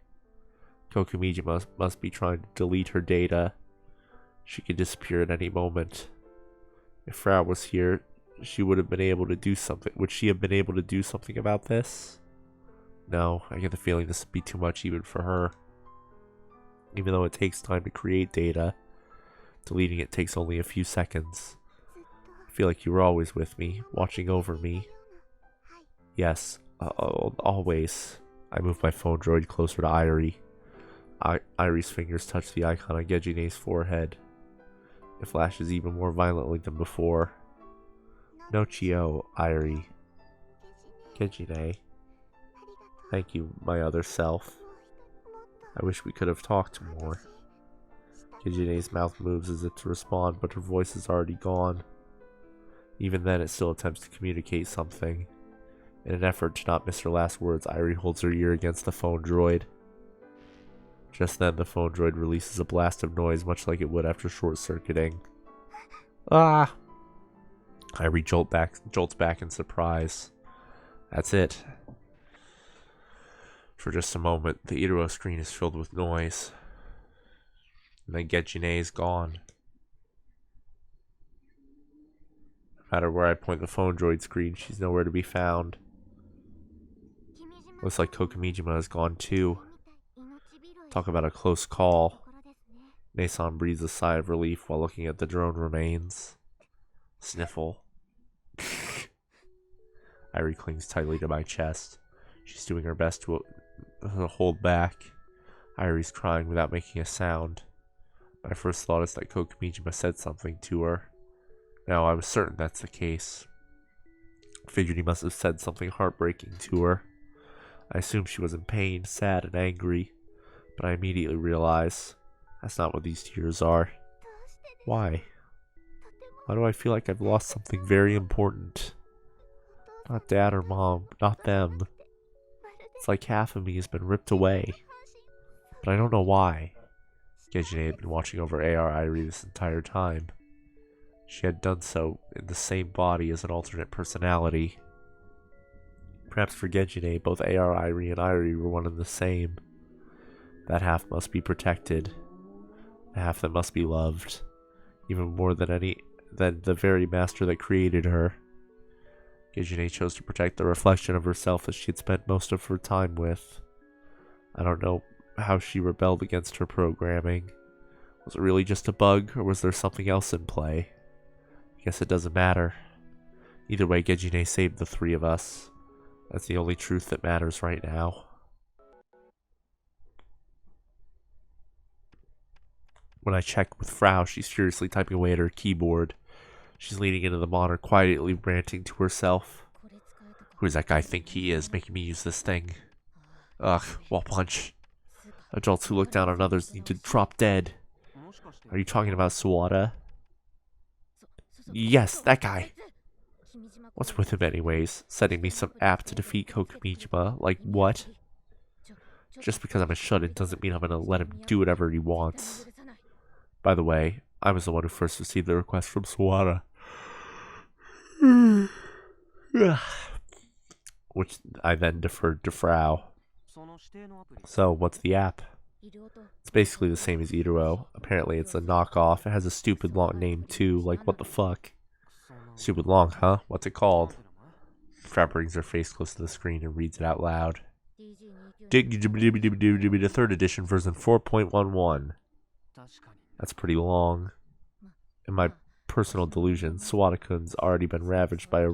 Kokomijima must be trying to delete her data. She could disappear at any moment. If Frau was here, she would have been able to do something. Would she have been able to do something about this? No, I get the feeling this would be too much even for her. Even though it takes time to create data, deleting it takes only a few seconds. I feel like you were always with me, watching over me. Yes, always. I move my phone droid closer to Irie. Irie's fingers touch the icon on Gejine's forehead. It flashes even more violently than before. No Chio, Irie. Gijine. Thank you, my other self. I wish we could have talked more. Gijine's mouth moves as if to respond, but her voice is already gone. Even then, it still attempts to communicate something. In an effort to not miss her last words, Irie holds her ear against the phone droid. Just then, the phone droid releases a blast of noise, much like it would after short-circuiting. Ah! Irie jolts back in surprise. That's it. For just a moment, the Iro screen is filled with noise. And then Gijine is gone. No matter where I point the phone droid screen, she's nowhere to be found. Looks like Kokomijima is gone too. Talk about a close call. Nason breathes a sigh of relief while looking at the drone remains. Sniffle. Irie clings tightly to my chest. She's doing her best to hold back. Irie's crying without making a sound. My first thought is that Kokumijima said something to her. Now, I was certain that's the case. Figured he must have said something heartbreaking to her. I assumed she was in pain, sad, and angry, but I immediately realized that's not what these tears are. Why? Why do I feel like I've lost something very important? Not Dad or Mom, not them. It's like half of me has been ripped away. But I don't know why. Gejine had been watching over AR Irie this entire time. She had done so in the same body as an alternate personality. Perhaps for Gejine, both AR Irie and Irie were one and the same. That half must be protected. The half that must be loved. Even more than the very master that created her. Gejine chose to protect the reflection of herself that she had spent most of her time with. I don't know how she rebelled against her programming. Was it really just a bug, or was there something else in play? I guess it doesn't matter. Either way, Gejine saved the three of us. That's the only truth that matters right now. When I check with Frau, she's furiously typing away at her keyboard. She's leaning into the monitor, quietly ranting to herself. Who does that guy think he is, making me use this thing? Ugh, wall punch. Adults who look down on others need to drop dead. Are you talking about Sawada? Yes, that guy. What's with him anyways? Sending me some app to defeat Kokumijima? Like what? Just because I'm a shut-in doesn't mean I'm gonna let him do whatever he wants. By the way, I was the one who first received the request from Sawada. Which I then deferred to Frau. So, what's the app? It's basically the same as Iruo. Apparently it's a knockoff. It has a stupid long name too, like what the fuck? Stupid long, huh? What's it called? Frau brings her face close to the screen and reads it out loud. The third edition version 4.11. That's pretty long. In my personal delusion, Sawada-kun's already been ravaged by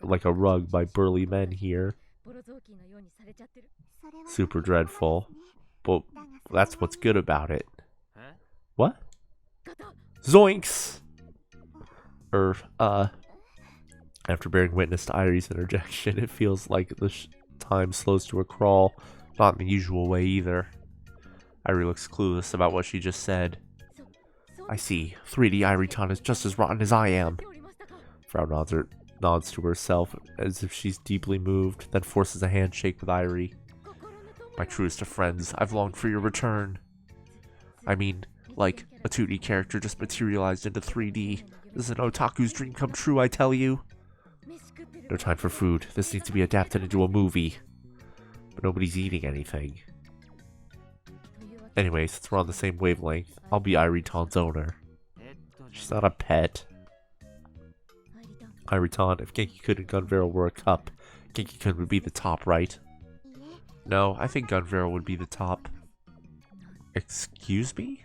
like a rug by burly men here. Super dreadful. But that's what's good about it. What? Zoinks! After bearing witness to Irie's interjection, it feels like the time slows to a crawl. Not in the usual way either. Irie looks clueless about what she just said. I see. 3D Irie-tan is just as rotten as I am. Frau nods to herself as if she's deeply moved, then forces a handshake with Irie. My truest of friends, I've longed for your return. I mean, like, a 2D character just materialized into 3D. This is an otaku's dream come true, I tell you. No time for food. This needs to be adapted into a movie. But nobody's eating anything. Anyway, since we're on the same wavelength, I'll be Irie-tan's owner. She's not a pet. Irie-tan, if Genki-kun and Gunvero were a cup, Genki-kun would be the top, right? No, I think Gunvero would be the top. Excuse me?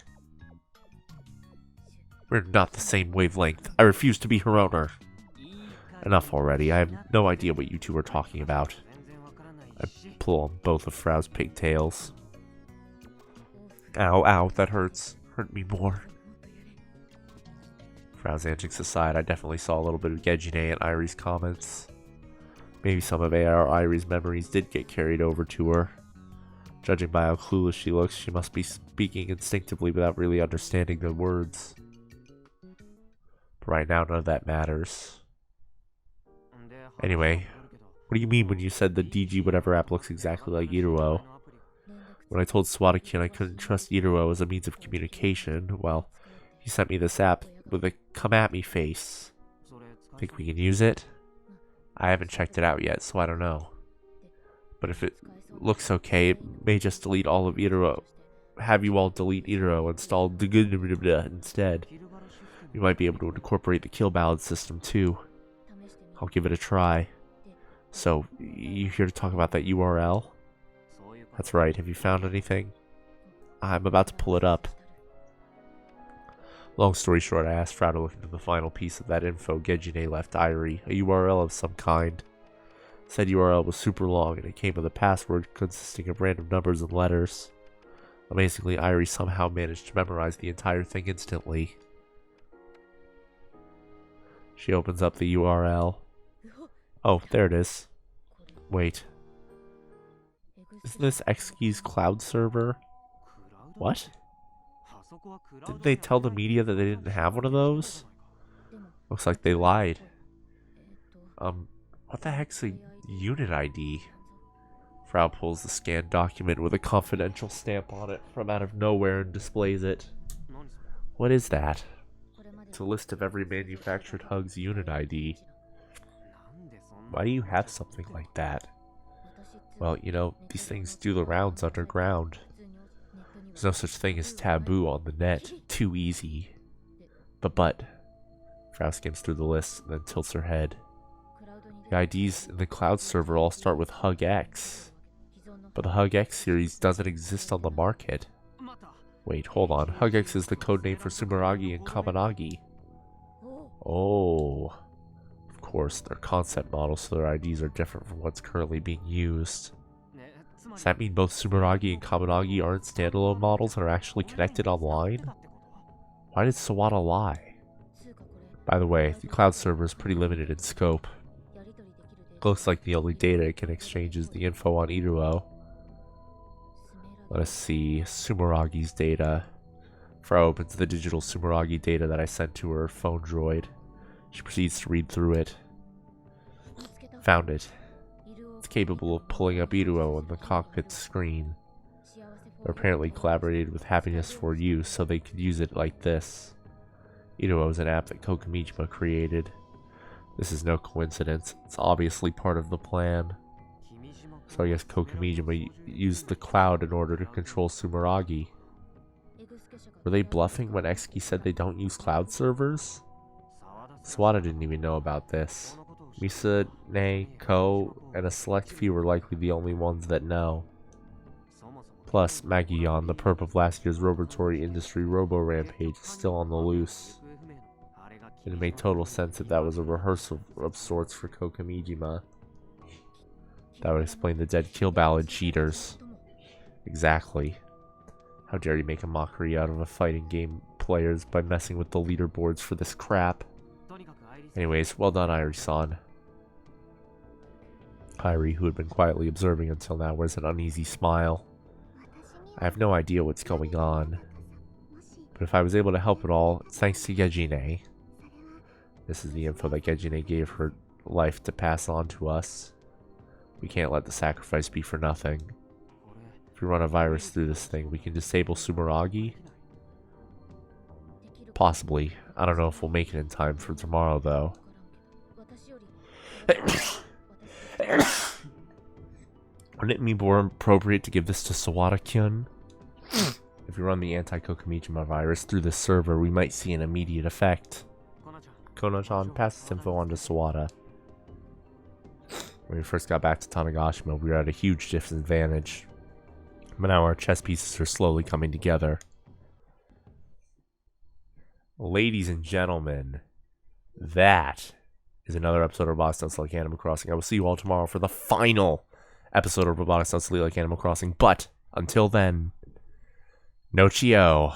We're not the same wavelength. I refuse to be her owner. Enough already. I have no idea what you two are talking about. I pull on both of Frau's pigtails. Ow, ow, that hurts. Hurt me more. Frau's antics aside, I definitely saw a little bit of Gejine and Irie's comments. Maybe some of AR Irie's memories did get carried over to her. Judging by how clueless she looks, she must be speaking instinctively without really understanding the words. But right now, none of that matters. Anyway, what do you mean when you said the DG whatever app looks exactly like Iruo? When I told Sawada-kun I couldn't trust Iruo as a means of communication, well, he sent me this app with a come at me face. Think we can use it? I haven't checked it out yet, so I don't know. But if it looks okay, it may just delete all of Iruo. Have you all delete Iruo, install the instead. We might be able to incorporate the kill ballad system too. I'll give it a try. So, you here to talk about that URL? That's right, have you found anything? I'm about to pull it up. Long story short, I asked Frau to look into the final piece of that info Gejine left Irie, a URL of some kind. Said URL was super long and it came with a password consisting of random numbers and letters. Amazingly, Irie somehow managed to memorize the entire thing instantly. She opens up the URL. Oh, there it is. Wait. Isn't this Xkey's cloud server? What? Didn't they tell the media that they didn't have one of those? Looks like they lied. What the heck's a unit ID? Frau pulls the scanned document with a confidential stamp on it from out of nowhere and displays it. What is that? It's a list of every manufactured Hug's unit ID. Why do you have something like that? Well, you know, these things do the rounds underground. There's no such thing as taboo on the net. Too easy. But, Frau skims through the list and then tilts her head. The IDs in the cloud server all start with Hug X. But the Hug X series doesn't exist on the market. Wait, hold on. Hug X is the codename for Sumeragi and Kaminagi. Oh. Of course, they're concept models, so their IDs are different from what's currently being used. Does that mean both Sumeragi and Kaminagi aren't standalone models and are actually connected online? Why did Sawada lie? By the way, the cloud server is pretty limited in scope. Looks like the only data it can exchange is the info on Iruo. Let us see. Sumeragi's data. Frau opens the digital Sumeragi data that I sent to her phone droid. She proceeds to read through it. Found it. It's capable of pulling up Iruo on the cockpit screen. They apparently collaborated with Happiness for You so they could use it like this. Iruo is an app that Kokumijima created. This is no coincidence. It's obviously part of the plan. So I guess Kokumijima used the cloud in order to control Sumeragi. Were they bluffing when Xkey said they don't use cloud servers? Sawada didn't even know about this. Misa, Ne, Ko, and a select few were likely the only ones that know. Plus, Magion, the perp of last year's Robotory Industry Robo-Rampage, is still on the loose. It made total sense that that was a rehearsal of sorts for Kokumijima. That would explain the dead kill ballad cheaters. Exactly. How dare you make a mockery out of a fighting game players by messing with the leaderboards for this crap. Anyways, well done, Irie-san. Irie, who had been quietly observing until now, wears an uneasy smile. I have no idea what's going on. But if I was able to help at all, it's thanks to Gejine. This is the info that Gejine gave her life to pass on to us. We can't let the sacrifice be for nothing. If we run a virus through this thing, we can disable Sumeragi? Possibly. I don't know if we'll make it in time for tomorrow, though. Wouldn't it be more appropriate to give this to Sawada-kyun? If we run the anti-Kokumijima virus through this server, we might see an immediate effect. Kono-chan, pass this info on to Sawada. When we first got back to Tanegashima, we were at a huge disadvantage. But now our chess pieces are slowly coming together. Ladies and gentlemen, that is another episode of Robotics Sounds Like Animal Crossing. I will see you all tomorrow for the final episode of Robotics Sounds Like Animal Crossing. But until then, no Chio.